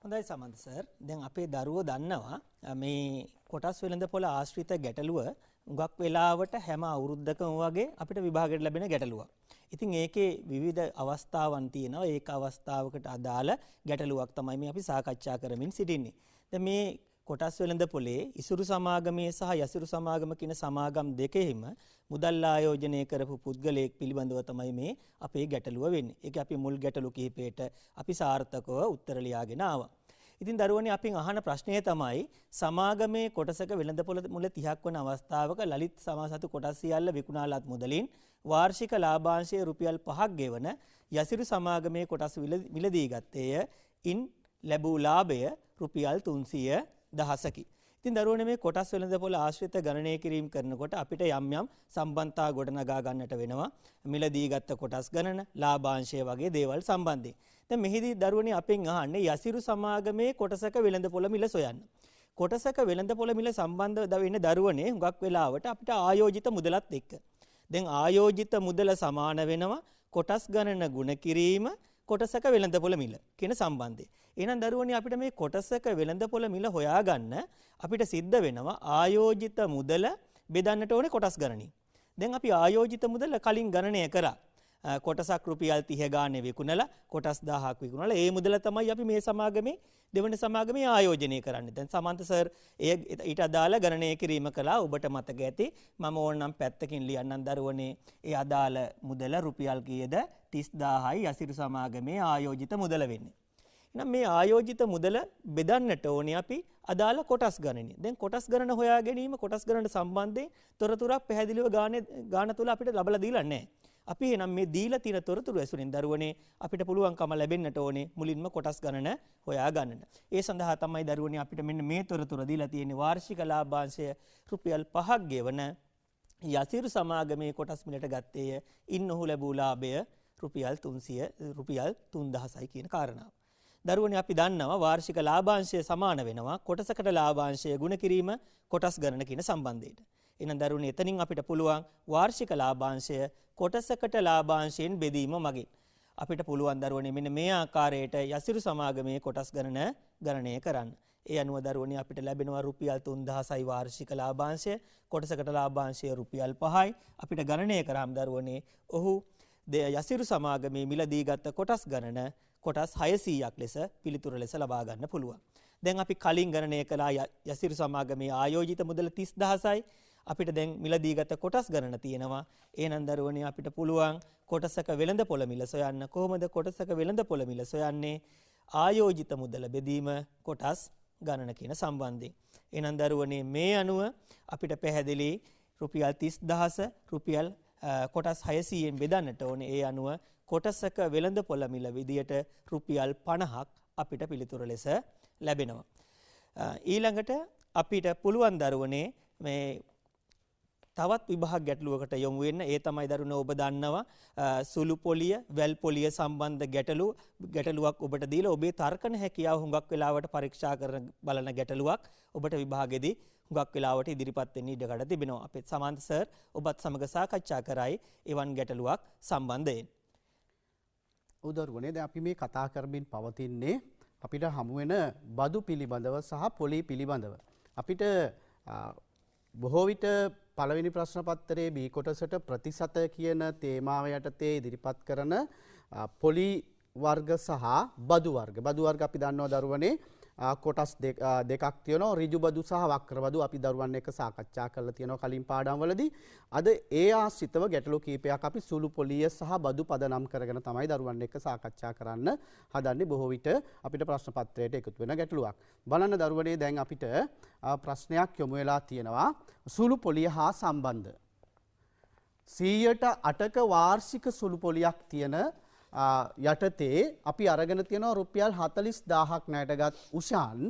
හොඳයි සමන්ත සර්. දැන් අපේ දරුවෝ දන්නවා මේ කොටස් වෙළඳපොළ ආශ්‍රිත ගැටලුව හුඟක් වෙලාවට හැම අවුරුද්දකම වගේ අපිට විභාගයට ලැබෙන ගැටලුවක්. ඉතින් ඒකේ විවිධ අවස්ථාවන් තියෙනවා. ඒක අවස්ථාවකට අදාළ ගැටලුවක් තමයි මේ අපි සාකච්ඡා කරමින් සිටින්නේ. දැන් මේ කොටස් වෙළඳපොලේ ඉසුරු සමාගමේ සහ යසිරු සමාගම කියන සමාගම් දෙකෙහිම මුදල් ආයෝජනය කරපු පුද්ගලයෙක් පිළිබඳව තමයි මේ අපේ ගැටලුව වෙන්නේ. ඒක අපි මුල් ගැටලු කිහිපයට අපි සාර්ථකව උත්තර ලියාගෙන ආවා. ඉතින් දරුවනේ අපින් අහන ප්‍රශ්නය තමයි සමාගමේ කොටසක වෙළඳපොළ මුල 30ක් වන අවස්ථාවක ලලිත් සමාසතු කොටස් සියල්ල විකුණාලත් මුදලින් වාර්ෂික ලාභාංශය රුපියල් 5ක් ගෙවන යසිරු සමාගමේ කොටස් මිලදී ගත්තේය. ඉන් ලැබූ ලාභය රුපියල් 310කි. ඉතින් දරුවනේ මේ කොටස් වෙළඳපොළ ආශ්‍රිත ගණනය කිරීම කරනකොට අපිට යම් යම් සම්බන්ධතා ගොඩනගා ගන්නට වෙනවා. මිලදී ගත්ත කොටස් ගණන, ලාභාංශය වගේ දේවල් සම්බන්ධයෙන්. දැන් මෙහිදී දරුවනේ අපෙන් අහන්නේ යසිරු සමාගමේ කොටසක වෙළඳපොළ මිල සොයන්න. කොටසක වෙළඳපොළ මිල සම්බන්ධ වෙන්නේ දරුවනේ හුඟක් වෙලාවට අපිට ආයෝජිත මුදලත් එක්ක. දැන් ආයෝජිත මුදල සමාන වෙනවා කොටස් ගණන ගුණ කිරීම කොටසක වෙළඳපොළ මිල කියන සම්බන්ධය. එහෙනම් දරුවනේ අපිට මේ කොටසක වෙළඳපොළ මිල හොයාගන්න අපිට සිද්ධ වෙනවා ආයෝජිත මුදල බෙදන්නට ඕනේ කොටස් ගණනින්. දැන් අපි ආයෝජිත මුදල කලින් ගණනය කරා. කොටසක් රුපියල් 30 ගානේ විකුණලා කොටස් 1000ක් විකුණලා ඒ මුදල තමයි අපි මේ සමාගමේ දෙවන සමාගමේ ආයෝජනය කරන්නේ. දැන් සමන්ත සර් ඊට අදාළ ගණනය කිරීම කළා. ඔබට මතක ඇති මම ඕනනම් පැත්තකින් ලියන්නම් දරුවනේ ඒ අදාළ මුදල රුපියල් කීයද 30000යි යසිරු සමාගමේ ආයෝජිත මුදල වෙන්නේ. එහෙනම් මේ ආයෝජිත මුදල බෙදන්නට ඕනේ අපි අදාළ කොටස් ගණනින්. දැන් කොටස් ගණන හොයා ගැනීම කොටස් ගණනට සම්බන්ධයෙන් තොරතුරක් පැහැදිලිව ගාන තුල අපිට ලබලා දීලා නැහැ. අපි එනම් මේ දීලා තියෙන තොරතුරු ඇසුරින් දරුවනේ අපිට පුළුවන්කම ලැබෙන්නට ඕනේ මුලින්ම කොටස් ගණන හොයා ගන්නට. ඒ සඳහා තමයි දරුවනේ අපිට මෙන්න මේ තොරතුර දීලා තියෙන්නේ වාර්ෂික ලාභාංශය රුපියල් 5ක් ගෙවන යසිරු සමාගමේ කොටස් මිලට ගත්තේය. ඉන් ඔහු ලැබූ ලාභය රුපියල් 3000යි කියන කාරණාව. දරුවනේ අපි දන්නවා වාර්ෂික ලාභාංශය සමාන වෙනවා කොටසකට ලාභාංශය ගුණ කිරීම කොටස් ගණන කියන සම්බන්ධයට. එහෙනම් දරුවනේ එතනින් අපිට පුළුවන් වාර්ෂික ලාභාංශය කොටසකට ලාභාංශයෙන් බෙදීම මගින් අපිට පුළුවන් දරුවනේ මෙන්න මේ ආකාරයට යසිරු සමාගමේ කොටස් ගණන ගණනය කරන්න. ඒ අනුව දරුවනේ අපිට ලැබෙනවා රුපියල් 3000යි වාර්ෂික ලාභාංශය කොටසකට ලාභාංශය රුපියල් 5යි අපිට ගණනය කරාම දරුවනේ ඔහු යසිරු සමාගමේ මිලදී ගත්ත කොටස් ගණන කොටස් 600ක් ලෙස පිළිතුර ලෙස ලබා ගන්න පුළුවන්. දැන් අපි කලින් ගණනය කළා යසිරු සමාගමේ ආයෝජිත මුදල 30000යි. අපිට දැන් මිලදී ගත කොටස් ගණන තියෙනවා. එහෙනම් දරුවනේ අපිට පුළුවන් කොටසක වෙළඳපොළ මිල සොයන්න. කොහොමද කොටසක වෙළඳපොළ මිල සොයන්නේ? ආයෝජිත මුදල බෙදීම කොටස් ගණන කියන සම්බන්ධයෙන්. එහෙනම් දරුවනේ මේ අනුව අපිට පැහැදිලි රුපියල් 30000 රුපියල් කොටස් 600න් බෙදන්නට ඕනේ. ඒ අනුව කොටසක වෙළඳ පොළ මිල විදියට රුපියල් 50ක් අපිට පිළිතුර ලෙස ලැබෙනවා. ඊළඟට අපිට පුළුවන් දරුවනේ මේ තවත් විභාග ගැටලුවකට යොමු වෙන්න. ඒ තමයි දරුවනේ ඔබ දන්නවා සුළු පොලිය, වැල් පොලිය සම්බන්ධ ගැටලුවක් ඔබට දීලා ඔබේ තර්කන හැකියාව හුඟක් වෙලාවට පරීක්ෂා කරන බලන ගැටලුවක් ඔබට විභාගෙදී හුඟක් වෙලාවට ඉදිරිපත් වෙන්න ඉඩකඩ තිබෙනවා. අපේ සමන්ත සර් ඔබත් සමග සාකච්ඡා කරයි එවන් ගැටලුවක් සම්බන්ධයෙන්.
උදරුවනේ දැන් අපි මේ කතා කරමින් පවතින්නේ අපිට හමු වෙන බදු පිළිබඳව සහ පොලි පිළිබඳව. අපිට බොහෝ විට පළවෙනි ප්‍රශ්න පත්‍රයේ B කොටසට ප්‍රතිශත කියන තේමාව යටතේ ඉදිරිපත් කරන පොලි වර්ග සහ බදු වර්ග. බදු වර්ග අපි දන්නවා දරුවනේ කොටස් දෙකක් තියෙනවා. ඍජු බදු සහ වක්‍ර බදු අපි දරුවන් එක්ක සාකච්ඡා කරලා තියෙනවා කලින් පාඩම්වලදී. අද ඒ ආශ්‍රිතව ගැටලු කීපයක් අපි සුළු පොලිය සහ බදු පදනම් කරගෙන තමයි දරුවන් එක්ක සාකච්ඡා කරන්න හදන්නේ. බොහෝ විට අපිට ප්‍රශ්න පත්‍රයට එකතු වෙන ගැටලුවක්. බලන්න දරුවනේ දැන් අපිට ප්‍රශ්නයක් යොමු වෙලා තියෙනවා සුළු පොලිය හා සම්බන්ධ. 108ක වාර්ෂික සුළු පොලියක් තියෙන යටතේ අපි අරගෙන තියෙනවා රුපියල් 40000ක් ණයටගත් උෂාන්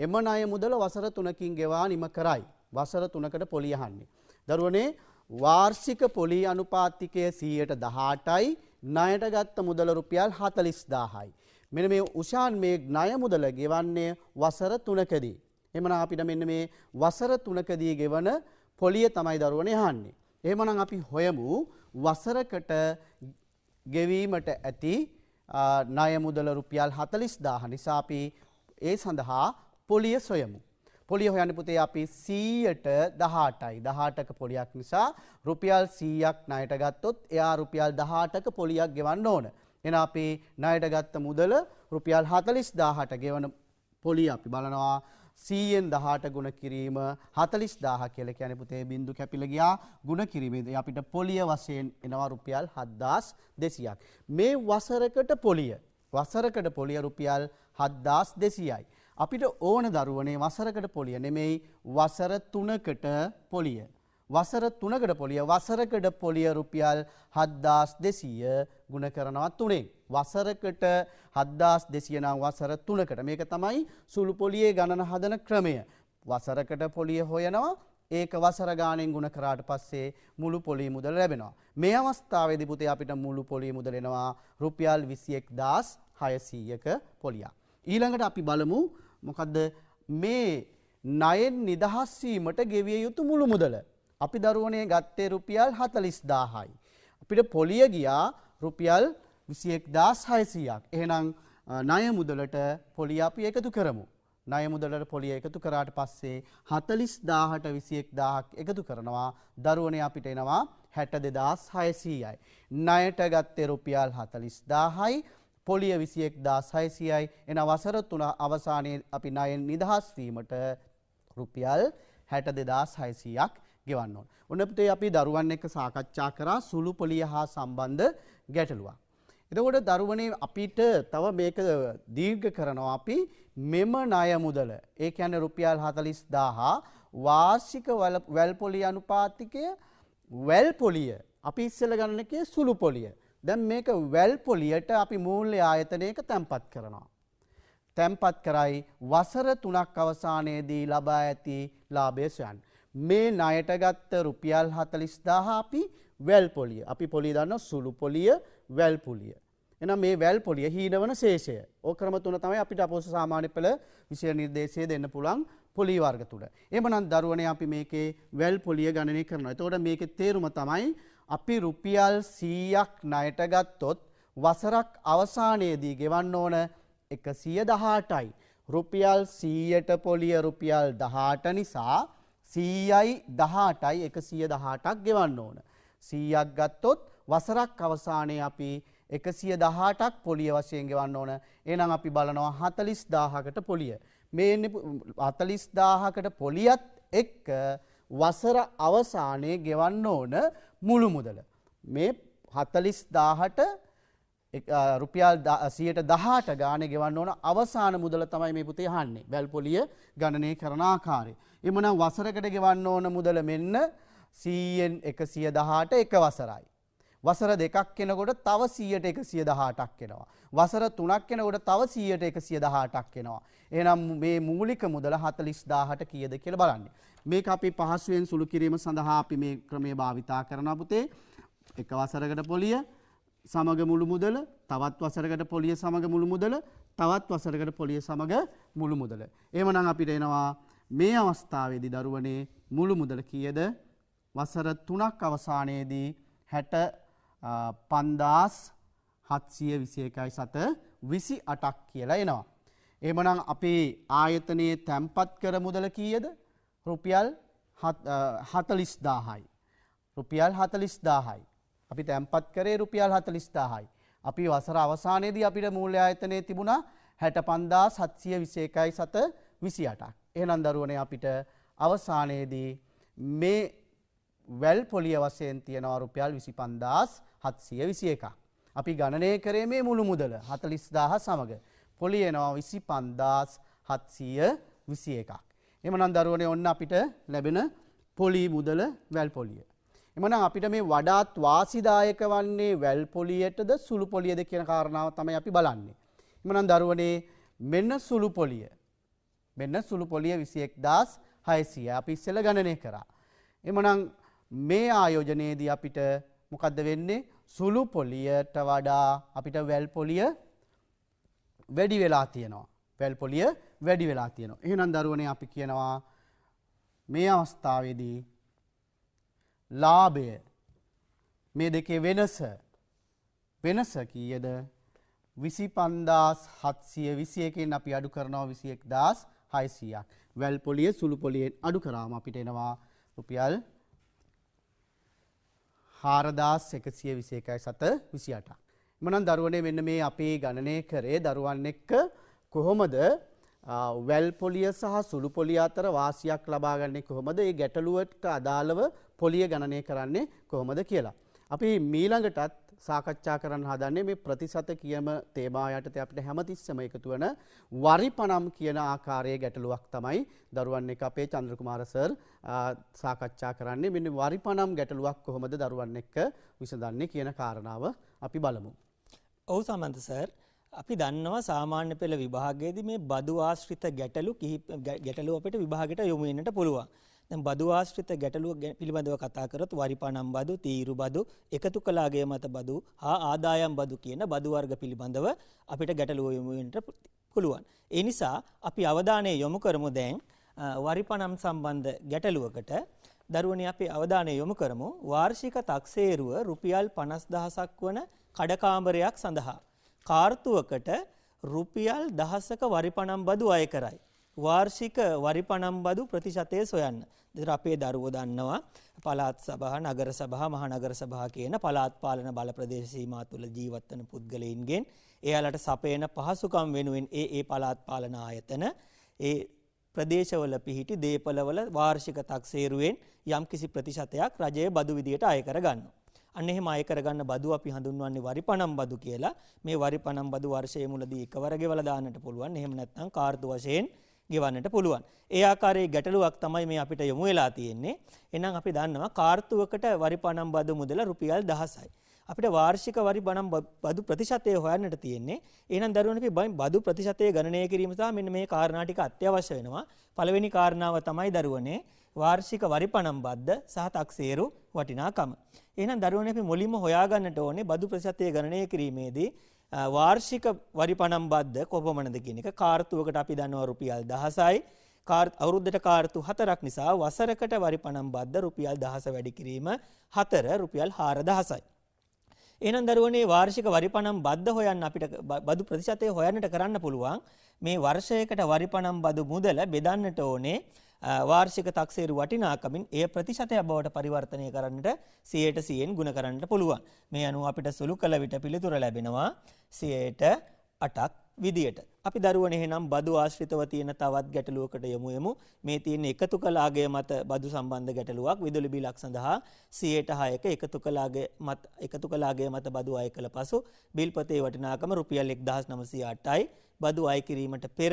එම ණය මුදල වසර 3කින් ගෙවා නිම කරයි. වසර 3කට පොලිය අහන්නේ. දරුවනේ වාර්ෂික පොලි අනුපාතිකය 118යි ණයට ගත්ත මුදල රුපියල් 40000යි. මෙන්න මේ උෂාන් මේ ණය මුදල ගෙවන්නේ වසර 3කදී. එහෙමනම් අපිට මෙන්න මේ වසර 3කදී ගෙවන පොලිය තමයි දරුවනේ අහන්නේ. එහෙමනම් අපි හොයමු වසරකට ගෙවීමට ඇති ණය මුදල රුපියල් 40000 නිසා අපි ඒ සඳහා පොලිය සොයමු. පොලිය හොයන්න පුතේ අපි 118යි 18ක පොලියක් නිසා රුපියල් 100ක් ණයට ගත්තොත් එයා රුපියල් 18ක පොලියක් ගෙවන්න ඕන. එහෙනම් අපි ණයට ගත්ත මුදල රුපියල් 40000ට ගෙවන පොලිය අපි බලනවා 100න් 18 ගුණ කිරීම 40000 කියලා කියන්නේ පුතේ බින්දු කැපිලා ගියා ගුණ කිරීමේදී අපිට පොලිය වශයෙන් එනවා රුපියල් 7200ක්. මේ වසරකට පොලිය රුපියල් 7200යි. අපිට ඕන දරුවනේ වසරකට පොලිය නෙමෙයි වසර 3කට පොලිය. වසර 3කට පොලිය වසරකට පොලිය රුපියල් 7200 ගුණ කරනවා 3ෙන්. වසරකට 7200 නම් වසර 3කට. මේක තමයි සුළු පොලියේ ගණන හදන ක්‍රමය. වසරකට පොලිය හොයනවා ඒක වසර ගාණෙන් ගුණ කරාට පස්සේ මුළු පොලිය මුදල ලැබෙනවා. මේ අවස්ථාවේදී පුතේ අපිට මුළු පොලිය මුදල එනවා රුපියල් 21600ක පොලියක්. ඊළඟට අපි බලමු මොකද්ද මේ ණයෙන් නිදහස් වීමට ගෙවිය යුතු මුළු මුදල. අපි දරුවනේ ගත්තේ රුපියල් 40000යි. අපිට පොලිය ගියා රුපියල් 21600ක්. එහෙනම් ණය මුදලට පොලිය අපි එකතු කරමු. ණය මුදලට පොලිය එකතු කරාට පස්සේ 40000ට 21000ක් එකතු කරනවා. දරුවනේ අපිට එනවා 62600යි. ණයට ගත්තේ රුපියල් 40000යි. පොලිය 21600යි. එන වසර 3 අවසානයේ අපි ණයෙන් නිදහස් වීමට රුපියල් 62600ක් ගෙවන්න ඕන. ඔන්න පුතේ අපි දරුවන් එක්ක සාකච්ඡා කරා සුළු පොලිය හා සම්බන්ධ ගැටලුවක්. එතකොට දරුවනේ අපිට තව මේක දීර්ඝ කරනවා අපි මෙම ණය මුදල. ඒ කියන්නේ රුපියල් 40000 වාර්ෂික වැල් පොලිය අනුපාතිකය වැල් පොලිය. අපි ඉස්සෙල්ලා ගන්න එකේ සුළු පොලිය. දැන් මේක වැල් පොලියට අපි මූල්‍ය ආයතනයක තැන්පත් කරනවා. තැන්පත් කරයි වසර 3ක් අවසානයේදී ලබා ඇති ලාභය සොයන්න. මේ ණයට ගත්ත රුපියල් 40000 අපි වැල් පොලිය. අපි පොලිය දන්නවා සුළු පොලිය වැල් පොලිය. එහෙනම් මේ වැල් පොලිය හීනවන ශේෂය. ඕ ක්‍රම තුන තමයි අපිට අපෝස සාමාන්‍ය පෙළ විෂය නිර්දේශය දෙන්න පුළුවන් පොලි වර්ග තුන. එහෙමනම් දරුවනේ අපි මේකේ වැල් පොලිය ගණනය කරනවා. එතකොට මේකේ තේරුම තමයි අපි රුපියල් 100ක් ණයට ගත්තොත් වසරක් අවසානයේදී ගෙවන්න ඕන 118යි. රුපියල් 100ට පොලිය රුපියල් 18 නිසා 100යි 18යි 118ක් ගෙවන්න ඕන. 100ක් ගත්තොත් වසරක් අවසානයේ අපි 118ක් පොලිය වශයෙන් ගෙවන්න ඕන. එහෙනම් අපි බලනවා 40000කට පොලිය. මේ එන්නේ 40000කට පොලියත් එක්ක වසර අවසානයේ ගෙවන්න ඕන මුළු මුදල. මේ 40000ට රුපියල් 118 ගානේ ගෙවන්න ඕන අවසාන මුදල තමයි මේ පුතේ අහන්නේ. වැල් පොලිය ගණනය කරන ආකාරය. එමුනම් වසරකට ගෙවන්න ඕන මුදල මෙන්න 100න් 118 එක වසරයි. වසර දෙකක් එනකොට තව 100ට 118ක් එනවා. වසර 3ක් එනකොට තව 100ට 118ක් එනවා. එහෙනම් මේ මූලික මුදල 40000ට කීයද කියලා බලන්න. මේක අපි පහසුවෙන් සුළු කිරීම සඳහා අපි මේ ක්‍රමය භාවිතා කරනවා පුතේ. එක වසරකට පොලිය සමග මුළු මුදල, තවත් වසරකට පොලිය සමග මුළු මුදල, තවත් වසරකට පොලිය සමග මුළු මුදල. එහෙමනම් අපිට එනවා මේ අවස්ථාවේදී දරුවනේ මුළු මුදල කීයද? වසර 3ක් අවසානයේදී 65721.28ක් කියලා එනවා. එහෙමනම් අපේ ආයතනයේ තැන්පත් කර මුදල කීයද? රුපියල් 40000යි. රුපියල් 40000යි. අපි තැන්පත් කරේ රුපියල් 40000යි. අපි වසර අවසානයේදී අපිට මූල්‍ය ආයතනයේ තිබුණා 65721.28ක්. එහෙනම් දරුවනේ අපිට අවසානයේදී මේ වැල් පොලිය වශයෙන් තියෙනවා රුපියල් 25721ක්. අපි ගණනය කරේ මේ මුළු මුදල 40000 සමග. පොලිය එනවා 25721ක්. එහෙමනම් දරුවනේ ඔන්න අපිට ලැබෙන පොලි මුදල වැල් පොලිය. එමනම් අපිට මේ වඩාත් වාසිදායක වන්නේ වැල් පොලියටද සුළු පොලියද කියන කාරණාව තමයි අපි බලන්නේ. එමනම් දරුවනේ මෙන්න සුළු පොලිය. මෙන්න සුළු පොලිය 21600 අපි ඉස්සෙල්ලා ගණනය කරා. එමනම් මේ ආයෝජනයේදී අපිට මොකද්ද වෙන්නේ? සුළු පොලියට වඩා අපිට වැල් පොලිය වැඩි වෙලා තියෙනවා. වැල් පොලිය වැඩි වෙලා තියෙනවා. එහෙනම් දරුවනේ අපි කියනවා මේ අවස්ථාවේදී ලාභය මේ දෙකේ වෙනස කීයද? 25721කින් අපි අඩු කරනවා 21600ක්. වැල් පොලිය සුළු පොලියෙන් අඩු කරාම අපිට එනවා රුපියල් 4121.28ක්. එමනම් දරුවනේ මෙන්න මේ අපේ ගණනය කරේ දරුවන් එක්ක කොහොමද වැල් පොලිය සහ සුළු පොලිය අතර වාසියක් ලබා ගන්නේ කොහොමද? ඒ ගැටලුවට අදාළව පොලිය ගණනය කරන්නේ කොහොමද කියලා. අපි මීළඟටත් සාකච්ඡා කරන්න හදන්නේ මේ ප්‍රතිශත කියම තේමා යටතේ අපිට හැමතිස්සෙම එකතු වෙන වරිපණම් කියන ආකාරයේ ගැටලුවක් තමයි දරුවන් එක්ක අපේ චන්ද්‍රකුමාර සර් සාකච්ඡා කරන්නේ. මෙන්න වරිපණම් ගැටලුවක් කොහොමද දරුවන් එක්ක විසඳන්නේ කියන කාරණාව අපි බලමු.
ඔව් සමන්ත සර්, අපි දන්නවා සාමාන්‍ය පෙළ විභාගයේදී මේ බදු ආශ්‍රිත ගැටලු අපිට විභාගයට යොමු වෙන්නට පුළුවන්. දැන් බදු ආශ්‍රිත ගැටලුව පිළිබඳව කතා කරොත් වරිපණම් බදු, තීරු බදු, එකතු කළාගේ මත බදු හා ආදායම් බදු කියන බදු වර්ග පිළිබඳව අපිට ගැටලුව යොමු වෙන්නට පුළුවන්. ඒ නිසා අපි අවධානය යොමු කරමු දැන් වරිපණම් සම්බන්ධ ගැටලුවකට. දරුවනේ අපි අවධානය යොමු කරමු වාර්ෂික තක්සේරුව රුපියල් 50000ක් වන කඩකාමරයක් සඳහා කාර්තුවකට රුපියල් 1000ක වරිපණම් බදු අය කරයි. වාර්ෂික වරිපණම් බදු ප්‍රතිශතය සොයන්න. ඉතින් අපේ දරුවෝ දන්නවා පළාත් සභා, නගර සභා, මහනගර සභා කියන පළාත් පාලන බල ප්‍රදේශ සීමා තුළ ජීවත් වන පුද්ගලයින්ගෙන් එයාලට සපයන පහසුකම් වෙනුවෙන් ඒ පළාත් පාලන ආයතන ඒ ප්‍රදේශවල පිහිටි දේපළවල වාර්ෂික තක්සේරුවෙන් යම් කිසි ප්‍රතිශතයක් රජයේ බදු විදියට අය කර ගන්නවා. අන්න එහෙම අය කරගන්න බදු අපි හඳුන්වන්නේ වරිපණම් බදු කියලා. මේ වරිපණම් බදු වර්ෂයේ මුලදී එකවර ගෙවලා දාන්නට පුළුවන්. එහෙම නැත්නම් කාර්තු වශයෙන් ගෙවන්නට පුළුවන්. ඒ ආකාරයේ ගැටලුවක් තමයි මේ අපිට යොමු වෙලා තියෙන්නේ. එහෙනම් අපි දන්නවා කාර්තුවකට වරිපණම් බදු මුදල රුපියල් 1000යි. අපිට වාර්ෂික වරිපණම් බදු ප්‍රතිශතය හොයන්නට තියෙන්නේ. එහෙනම් දරුවනේ අපි බදු ප්‍රතිශතය ගණනය කිරීම සහ මෙන්න මේ කාරණා ටික අත්‍යවශ්‍ය වෙනවා. පළවෙනි කාරණාව තමයි දරුවනේ වාර්ෂික වරිපණම් බද්ද සහ තක්සේරු වටිනාකම. එහෙනම් දරුවනේ අපි මුලින්ම හොයාගන්නට ඕනේ බදු ප්‍රතිශතය ගණනය කිරීමේදී වාර්ෂික වරිපණම් බද්ද කොපමණද කියන එක. කාර්තුවකට අපි දන්නවා රුපියල් 1000යි. අවුරුද්දට කාර්තු 4ක් නිසා වසරකට වරිපණම් බද්ද රුපියල් 1000 වැඩි කිරීම 4 රුපියල් 4000යි. එහෙනම් දරුවනේ වාර්ෂික වරිපණම් බද්ද හොයන්න අපිට බදු ප්‍රතිශතය හොයන්නට කරන්න පුළුවන්. මේ වර්ෂයකට වරිපණම් බදු මුදල බෙදන්නට ඕනේ වාර්ෂික තක්සේරු වටිනාකමින් එය ප්‍රතිශතයක් බවට පරිවර්තනය කරන්නට 100%න් ගුණ කරන්නට පුළුවන්. මේ අනුව අපිට සුළු කළ විට පිළිතුර ලැබෙනවා 8ක් විදියට. අපි දරුවනේ එහෙනම් බදු ආශ්‍රිතව තියෙන තවත් ගැටලුවකට යමු. මේ තියෙන එකතු කළ ආගය මත බදු සම්බන්ධ ගැටලුවක්. විදුලි බිලක් සඳහා 6%ක එකතු කළ ආගය මත බදු අය කළ පසු බිල්පතේ වටිනාකම රුපියල් 1908යි. බදු අය කිරීමට පෙර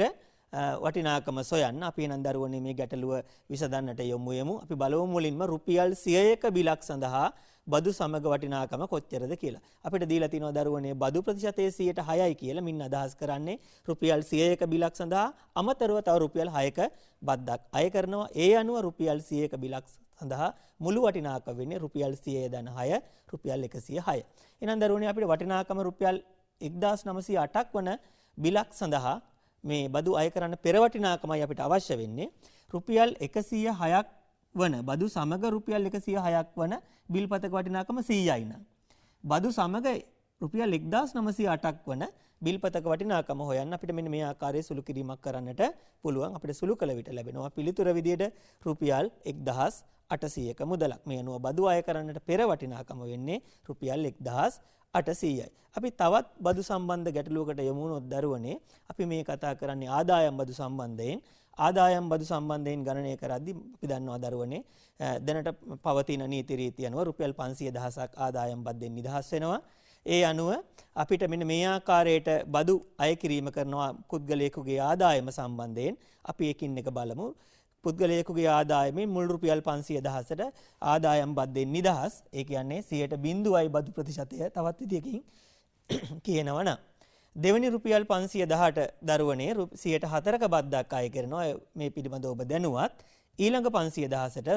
වටිනාකම සොයන්න අපි නම් දරුවනේ මේ ගැටලුව විසඳන්නට යොමු වෙමු. අපි බලමු මුලින්ම රුපියල් 100ක බිලක් සඳහා බදු සමග වටිනාකම කොච්චරද කියලා. අපිට දීලා තිනවා දරුවනේ බදු ප්‍රතිශතයේ 106යි කියලා. මින් අදහස් කරන්නේ රුපියල් 100ක බිලක් සඳහා අමතරව තව රුපියල් 6ක බද්දක් අය කරනවා. ඒ අනුව රුපියල් 100ක බිලක් සඳහා මුළු වටිනාකම වෙන්නේ රුපියල් 100 රුපියල් 106. එහෙනම් දරුවනේ අපිට වටිනාකම රුපියල් 1908ක් වන බිලක් සඳහා මේ බදු අය කරන්න පෙර වටිනාකමයි අපිට අවශ්‍ය වෙන්නේ. රුපියල් 106ක් වන බදු සමග රුපියල් 106ක් වන බිල්පතක වටිනාකම 100යි නම් බදු සමග රුපියල් 1908ක් වන බිල්පතක වටිනාකම හොයන්න අපිට මෙන්න මේ ආකාරයේ සුළු කිරීමක් කරන්නට පුළුවන්. අපිට සුළු කළ විට ලැබෙනවා පිළිතුර විදියට රුපියල් 1800ක මුදලක්. මේ අනුව බදු අය කරන්නට පෙර වටිනාකම වෙන්නේ රුපියල් 1800යි. අපි තවත් බදු සම්බන්ධ ගැටලුවකට යමු වුණොත් දරුවනේ අපි මේ කතා කරන්නේ ආදායම් බදු සම්බන්ධයෙන්. ආදායම් බදු සම්බන්ධයෙන් ගණනය කරද්දී අපි දන්නවා දරුවනේ දැනට පවතින නීති රීති අනුව රුපියල් 500,000ක් ආදායම් බද්දෙන් නිදහස් වෙනවා. ඒ අනුව අපිට මෙන්න මේ ආකාරයට බදු අය කිරීම කරනවා පුද්ගලයෙකුගේ ආදායම සම්බන්ධයෙන්. අපි එකින් එක බලමු. පුද්ගලයෙකුගේ ආදායමෙන් මුල් රුපියල් 500,000ට ආදායම් බද්දෙන් නිදහස්. ඒ කියන්නේ 0.0යි බදු ප්‍රතිශතය තවත් විදියකින් කියනවා නම් දෙවනි රුපියල් 510ට දරුවනේ 104ක බද්දක් අය කරනවා. මේ පිළිබඳව ඔබ දැනුවත්. ඊළඟ 510ට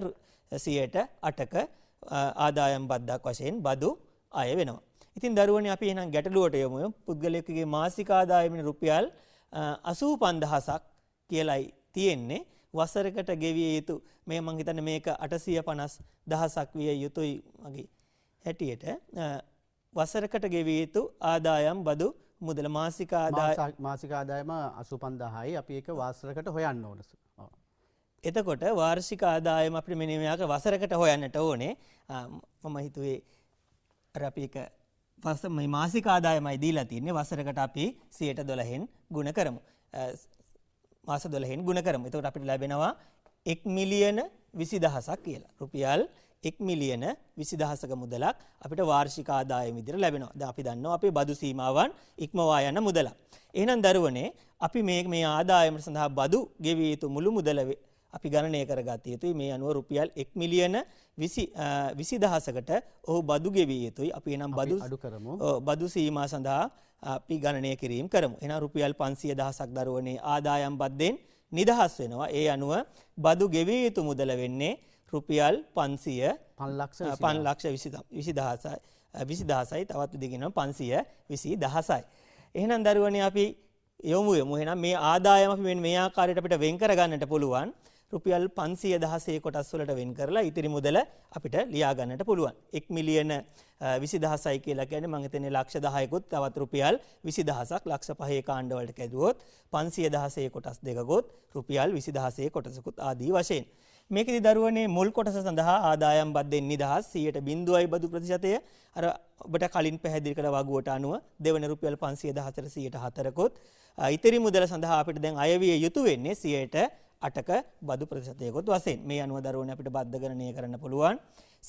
108ක ආදායම් බද්දක් වශයෙන් බදු අය වෙනවා. ඉතින් දරුවනේ අපි එහෙනම් ගැටලුවට යමු. පුද්ගලයෙකුගේ මාසික ආදායමනේ රුපියල් 85000ක් කියලායි තියෙන්නේ. වසරකට ගෙවිය යුතු මේ මං හිතන්නේ මේක 850,000ක් විය යුතුයි මගේ හැටියට. වසරකට ගෙවිය යුතු ආදායම් බදු මුදල මාසික
ආදායම 85000යි. අපි ඒක වසරකට හොයන්න ඕන.
එතකොට වාර්ෂික ආදායම අපිට මෙන්න මේක වසරකට හොයන්නට ඕනේ. මම හිතුවේ අර අපි එක මේ මාසික ආදායමයි දීලා තියෙන්නේ. වසරකට අපි 112න් ගුණ කරමු. මාස 12න් ගුණ කරමු. එතකොට අපිට ලැබෙනවා 1,20,000ක් කියලා. රුපියල් 1,20,000ක මුදලක් අපිට වාර්ෂික ආදායම විදිහට ලැබෙනවා. දැන් අපි දන්නවා අපේ බදු සීමාවන් ඉක්මවා යන මුදලක්. එහෙනම් දරුවනේ අපි මේ ආදායම සඳහා බදු ගෙවිය යුතු මුළු මුදල අපි ගණනය කරගත යුතුයි. මේ අනුව රුපියල් 1,20,000කට ඔහු බදු ගෙවිය යුතුයි. අපි එනම් බදු සීමා සඳහා අපි ගණනය කිරීම කරමු. එහෙනම් රුපියල් 500,000ක් දරුවනේ ආදායම් බද්දෙන් නිදහස් වෙනවා. ඒ අනුව බදු ගෙවිය යුතු මුදල වෙන්නේ රුපියල් 5,20,000යි. තවත් විදිහකින් 520,000යි. එහෙනම් දරුවනේ අපි යොමු වෙමු. එහෙනම් මේ ආදායම අපි මේ ආකාරයට අපිට වෙන් කර ගන්නට පුළුවන්. රුපියල් 500,000 කොටස් වලට වෙන් කරලා ඉතිරි මුදල අපිට ලියා ගන්නට පුළුවන්. 1,20,000යි කියලා කියන්නේ මම හිතන්නේ ලක්ෂ 10කුත් තවත් රුපියල් 20,000ක් ලක්ෂ 5 කාණ්ඩ වලට කැදුවොත් 500,000 කොටස් දෙකකොත් රුපියල් 20,000 කොටසකුත් ආදී වශයෙන්. මේකෙදි දරුවනේ මුල් කොටස සඳහා ආදායම් බද්දෙන් නිදහස් 0.0යි බදු ප්‍රතිශතය. අර ඔබට කලින් පැහැදිලි කළ වගුවට අනුව දෙවන රුපියල් 510ට 104කොත් ඉතිරි මුදල සඳහා අපිට දැන් අයවිය යුතු වෙන්නේ 8ක බදු ප්‍රතිශතයකොත් වශයෙන්. මේ අනුව දරුවනේ අපිට බද්ද ගණනය කරන්න පුළුවන්.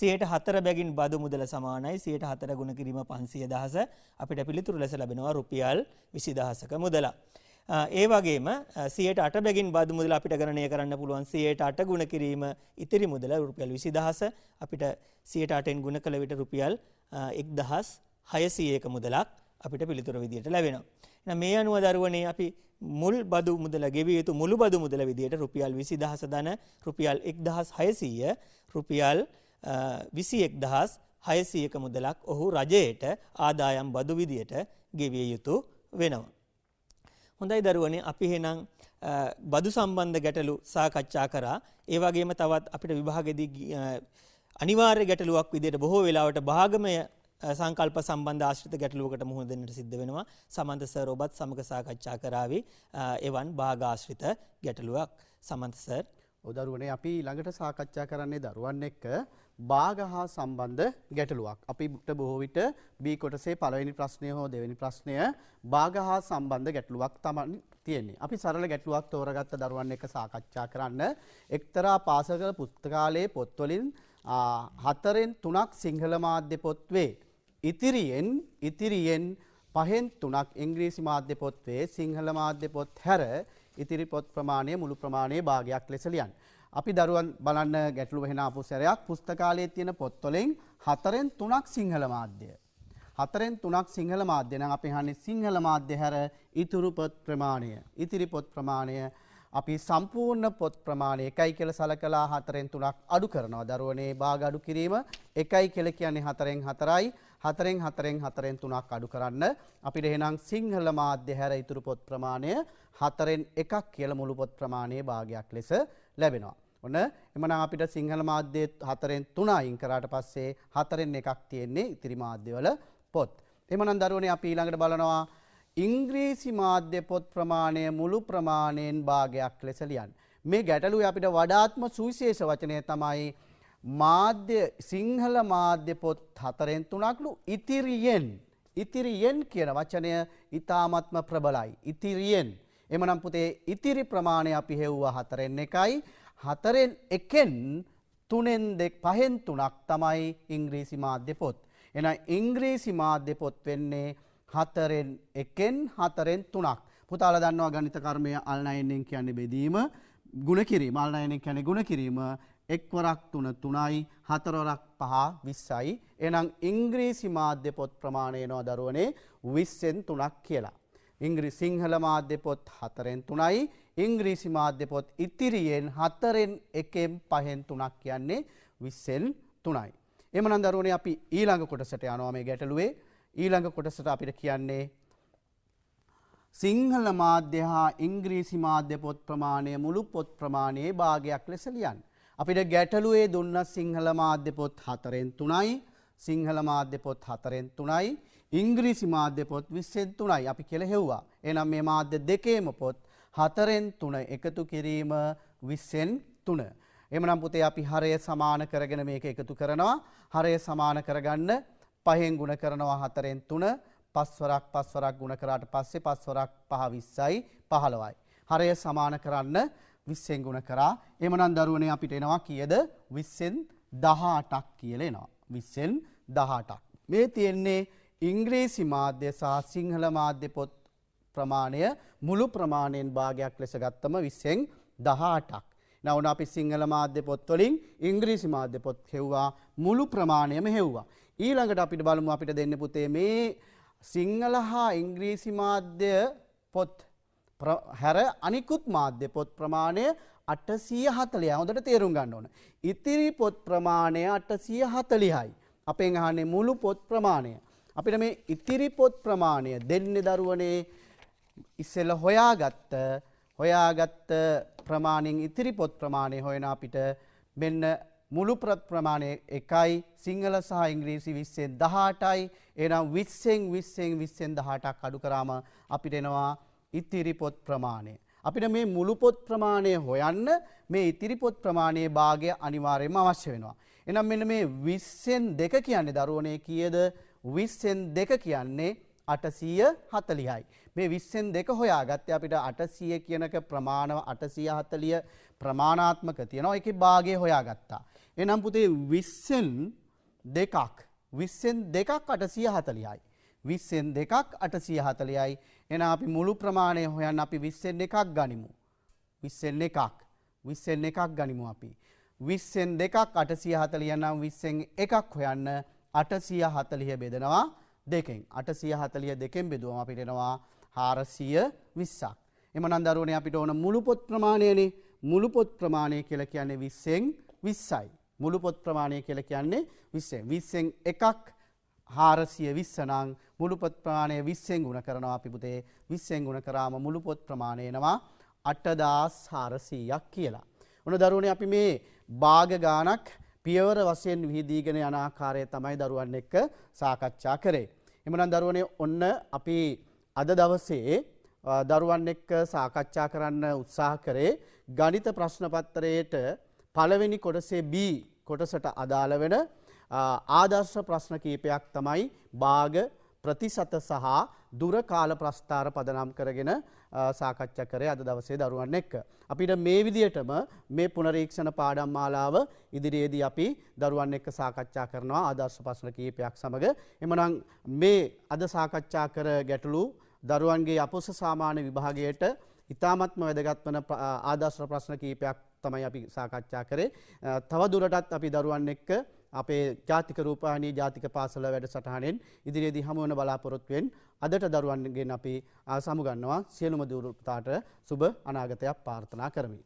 4 බැගින් බදු මුදල සමානයි 4 ගුණ කිරීම 500,000 අපිට පිළිතුරු ලෙස ලැබෙනවා රුපියල් 20,000ක මුදල. ඒ වගේම 8 බැගින් බදු මුදල අපිට ගණනය කරන්න පුළුවන් 8 ගුණ කිරීම ඉතිරි මුදල රුපියල් 20,000 අපිට 8න් ගුණ කළ විට රුපියල් 1,600ක මුදලක් අපිට පිළිතුරු විදියට ලැබෙනවා. එහෙනම් මේ අනුව දරුවනේ අපි මුල් බදු මුදල ගෙවිය යුතු මුළු බදු මුදල විදියට රුපියල් 20,000 ධන රුපියල් 1,600 රුපියල් 21,600ක මුදලක් ඔහු රජයට ආදායම් බදු විදියට ගෙවිය යුතු වෙනවා. හොඳයි දරුවනේ අපි එහෙනම් බදු සම්බන්ධ ගැටලු සාකච්ඡා කරා. ඒ වගේම තවත් අපිට විභාගෙදී අනිවාර්ය ගැටලුවක් විදියට බොහෝ වෙලාවට භාගමය සංකල්ප සම්බන්ධ ආශ්‍රිත ගැටලුවකට මුහුණ දෙන්නට සිද්ධ වෙනවා. සමන්ත සර් ඔබත් සමග සාකච්ඡා කරાવી එවන් භාග ආශ්‍රිත ගැටලුවක්. සමන්ත සර්
දරුවනේ අපි ළඟට සාකච්ඡා කරන්නේ දරුවන් එක්ක භාග හා සම්බන්ධ ගැටලුවක්. අපිට බොහෝ විට B කොටසේ පළවෙනි ප්‍රශ්නය හෝ දෙවෙනි ප්‍රශ්නය භාග හා සම්බන්ධ ගැටලුවක් තමයි තියෙන්නේ. අපි සරල ගැටලුවක් තෝරගත්ත දරුවන් එක්ක සාකච්ඡා කරන්න. එක්තරා පාසලක පුස්තකාලයේ පොත්වලින් 4න් 3ක් සිංහල මාධ්‍ය පොත් වේ. ඉතිරියෙන් 5න් 3ක් ඉංග්‍රීසි මාධ්‍ය පොත් වේ. සිංහල මාධ්‍ය පොත් හැර ඉතිරි පොත් ප්‍රමාණය මුළු ප්‍රමාණයේ භාගයක් ලෙස ලියන්න. අපි දරුවන් බලන්න ගැටලුව වෙන ආපු සැරයක් පුස්තකාලයේ තියෙන පොත්වලින් 4න් 3ක් සිංහල මාධ්‍ය. 4න් 3ක් සිංහල මාධ්‍ය නම් අපි අහන්නේ සිංහල මාධ්‍ය හැර ඉතුරු පොත් ප්‍රමාණය. ඉතිරි පොත් ප්‍රමාණය අපි සම්පූර්ණ පොත් ප්‍රමාණය 1යි කියලා සලකලා 4න් 3ක් අඩු කරනවා. දරුවනේ භාග අඩු කිරීම 1යි කියලා කියන්නේ 4න් 4යි. 4න් 4න් 3ක් අඩු කරන්න අපිට එහෙනම් සිංහල මාධ්‍ය හැර ඉතුරු පොත් ප්‍රමාණය 4න් 1ක් කියලා මුළු පොත් ප්‍රමාණයේ භාගයක් ලෙස ලැබෙනවා. ඔන්න එමනම් අපිට සිංහල මාධ්‍යයේ 4න් 3 අයින් කරාට පස්සේ 4න් 1ක් තියෙන්නේ ඉතිරි මාධ්‍යවල පොත්. එමනම් දරුවනේ අපි ඊළඟට බලනවා ඉංග්‍රීසි මාධ්‍ය පොත් ප්‍රමාණය මුළු ප්‍රමාණයෙන් භාගයක් ලෙස ලියන්න. මේ ගැටලුවේ අපිට වඩාත්ම සුවිශේෂ වචනය තමයි මාධ්‍ය සිංහල මාධ්‍ය පොත් 4න් 3ක්ලු ඉතිරියෙන් කියන වචනය ඊ타ත්ම ප්‍රබලයි. ඉතිරියෙන්. එමනම් පුතේ ඉතිරි ප්‍රමාණය අපි හෙව්වා 4න් 1යි. 4න් 1න් 3න් 2 5න් 3ක් තමයි ඉංග්‍රීසි මාධ්‍ය පොත්. එහෙනම් ඉංග්‍රීසි මාධ්‍ය පොත් වෙන්නේ 4න් 1න් 4න් 3ක්. පුතාලා දන්නවා ගණිත කර්මය අල්නයනෙන් කියන්නේ බෙදීම, ගුණ කිරීම. අල්නයනෙන් කියන්නේ ගුණ කිරීම. 1 වරක් 3 3යි, 4 වරක් 5 20යි. එහෙනම් ඉංග්‍රීසි මාධ්‍ය පොත් ප්‍රමාණය එනවා දරුවනේ 20න් 3ක් කියලා. ඉංග්‍රීසි සිංහල මාධ්‍ය පොත් 4න් 3යි, ඉංග්‍රීසි මාධ්‍ය පොත් ඉතිරියෙන් 4න් 1න් 5න් 3ක් කියන්නේ 20න් 3යි. එමනම් දරුවනේ අපි ඊළඟ කොටසට යනවා මේ ගැටලුවේ. ඊළඟ කොටසට අපිට කියන්නේ සිංහල මාධ්‍ය හා ඉංග්‍රීසි මාධ්‍ය පොත් ප්‍රමාණය මුළු පොත් ප්‍රමාණයේ භාගයක් ලෙස ලියන්න. අපිට ගැටලුවේ දුන්න සිංහල මාධ්‍ය පොත් 4න් 3යි, සිංහල මාධ්‍ය පොත් 4න් 3යි, ඉංග්‍රීසි මාධ්‍ය පොත් 20න් 3යි අපි කියලා හෙව්වා. එහෙනම් මේ මාධ්‍ය දෙකේම පොත් 4න් 3 එකතු කිරීම 20න් 3. එහෙනම් පුතේ අපි හරය සමාන කරගෙන මේක එකතු කරනවා. හරය සමාන කරගන්න 5න් ගුණ කරනවා 4න් 3, 5 වරක් ගුණ කරාට පස්සේ 5 වරක් 5 20යි 15යි. හරය සමාන කරන්න 20න් ගුණ කරා. එහෙනම් දරුවනේ අපිට එනවා කීයද? 20න් 18ක් කියලා එනවා. 20න් 18ක්. මේ තියෙන්නේ ඉංග්‍රීසි මාධ්‍ය සහ සිංහල මාධ්‍ය පොත් ප්‍රමාණය මුළු ප්‍රමාණයෙන් භාගයක් ලෙස ගත්තම 20න් 18ක්. නවුන අපි සිංහල මාධ්‍ය පොත් වලින් ඉංග්‍රීසි මාධ්‍ය පොත් හෙව්වා මුළු ප්‍රමාණයම හෙව්වා. ඊළඟට අපිට බලමු අපිට දෙන්න පුතේ මේ සිංහල හා ඉංග්‍රීසි මාධ්‍ය පොත් හැර අනිකුත් මාධ්‍ය පොත් ප්‍රමාණය 840. හොඳට තේරුම් ගන්න ඕන. ඉතිරි පොත් ප්‍රමාණය 840යි. අපෙන් අහන්නේ මුළු පොත් ප්‍රමාණය. අපිට මේ ඉතිරි පොත් ප්‍රමාණය දෙන්නේ දරුවනේ ඉස්සෙල්ලා හොයාගත්ත ප්‍රමාණයෙන් ඉතිරි පොත් ප්‍රමාණය හොයන අපිට මෙන්න මුළු පොත් ප්‍රමාණය 1යි, සිංහල සහ ඉංග්‍රීසි 20න් 18යි. එහෙනම් 20න් 18ක් අඩු කරාම අපිට එනවා ඉතිරි පොත් ප්‍රමාණය. අපිට මේ මුළු පොත් ප්‍රමාණය හොයන්න මේ ඉතිරි පොත් ප්‍රමාණයේ භාගය අනිවාර්යයෙන්ම අවශ්‍ය වෙනවා. එහෙනම් මෙන්න මේ 20න් 2 කියන්නේ දරුවනේ කීයද? 20න් 2 කියන්නේ 840යි. මේ 20න් 2 හොයාගත්තේ අපිට 800 කියනක ප්‍රමාණව 840 ප්‍රමාණාත්මක තියෙනවා. ඒකේ භාගය හොයාගත්තා. එහෙනම් පුතේ 20න් 2ක් 840යි. 20න් 2ක් 840යි. එහෙනම් අපි මුළු ප්‍රමාණය හොයන්න අපි 20න් 1ක් ගනිමු. 20න් 1ක් ගනිමු අපි. 20න් 2ක් 840 නම් 20න් 1ක් හොයන්න 840 බෙදනවා 2කින්. 840 2කින් බෙදුවම අපිට එනවා 420ක්. එමනම් දරුවනේ අපිට ඕන මුළු පොත් ප්‍රමාණයනේ. මුළු පොත් ප්‍රමාණය කියලා කියන්නේ 20න් 20යි. මුළු පොත් ප්‍රමාණය කියලා කියන්නේ 20න්. 20න් 1ක් 420 නම් මුළු පොත් ප්‍රමාණය 20න් ගුණ කරනවා අපි පුතේ. 20න් ගුණ කරාම මුළු පොත් ප්‍රමාණය එනවා 8400ක් කියලා. ඔන්න දරුවනේ අපි මේ භාග ගානක් පියවර වශයෙන් විහිදීගෙන යන ආකාරය තමයි දරුවන් එක්ක සාකච්ඡා කරේ. එhmenan දරුවනේ ඔන්න අපි අද දවසේ දරුවන් එක්ක සාකච්ඡා කරන්න උත්සාහ කරේ ගණිත ප්‍රශ්න පත්‍රයේට පළවෙනි කොටසේ B කොටසට අදාළ වෙන ආදර්ශ ප්‍රශ්න කීපයක් තමයි භාග ප්‍රතිශත සහ දුර කාල ප්‍රස්ථාර පදනම් කරගෙන සාකච්ඡා කරේ අද දවසේ දරුවන් එක්ක. අපිට මේ විදිහටම මේ පුනරීක්ෂණ පාඩම් මාලාව ඉදිරියේදී අපි දරුවන් එක්ක සාකච්ඡා කරනවා ආදර්ශ ප්‍රශ්න කීපයක් සමග. එමනම් මේ අද සාකච්ඡා කර ගැටලු දරුවන්ගේ අපොස සාමාන්‍ය විභාගයට ඉතාමත්ම වැදගත් වන ආදර්ශ ප්‍රශ්න කීපයක් තමයි අපි සාකච්ඡා කරේ. තව දුරටත් අපි දරුවන් එක්ක අපේ ජාතික රූපවාහිනී ජාතික පාසල වැඩසටහනෙන් ඉදිරියේදී හමු වන බලාපොරොත්තුවෙන් අදට දරුවන්ගෙන් අපි සමුගන්නවා. සියලුම දූ පුතාට සුබ අනාගතයක් ප්‍රාර්ථනා කරමි.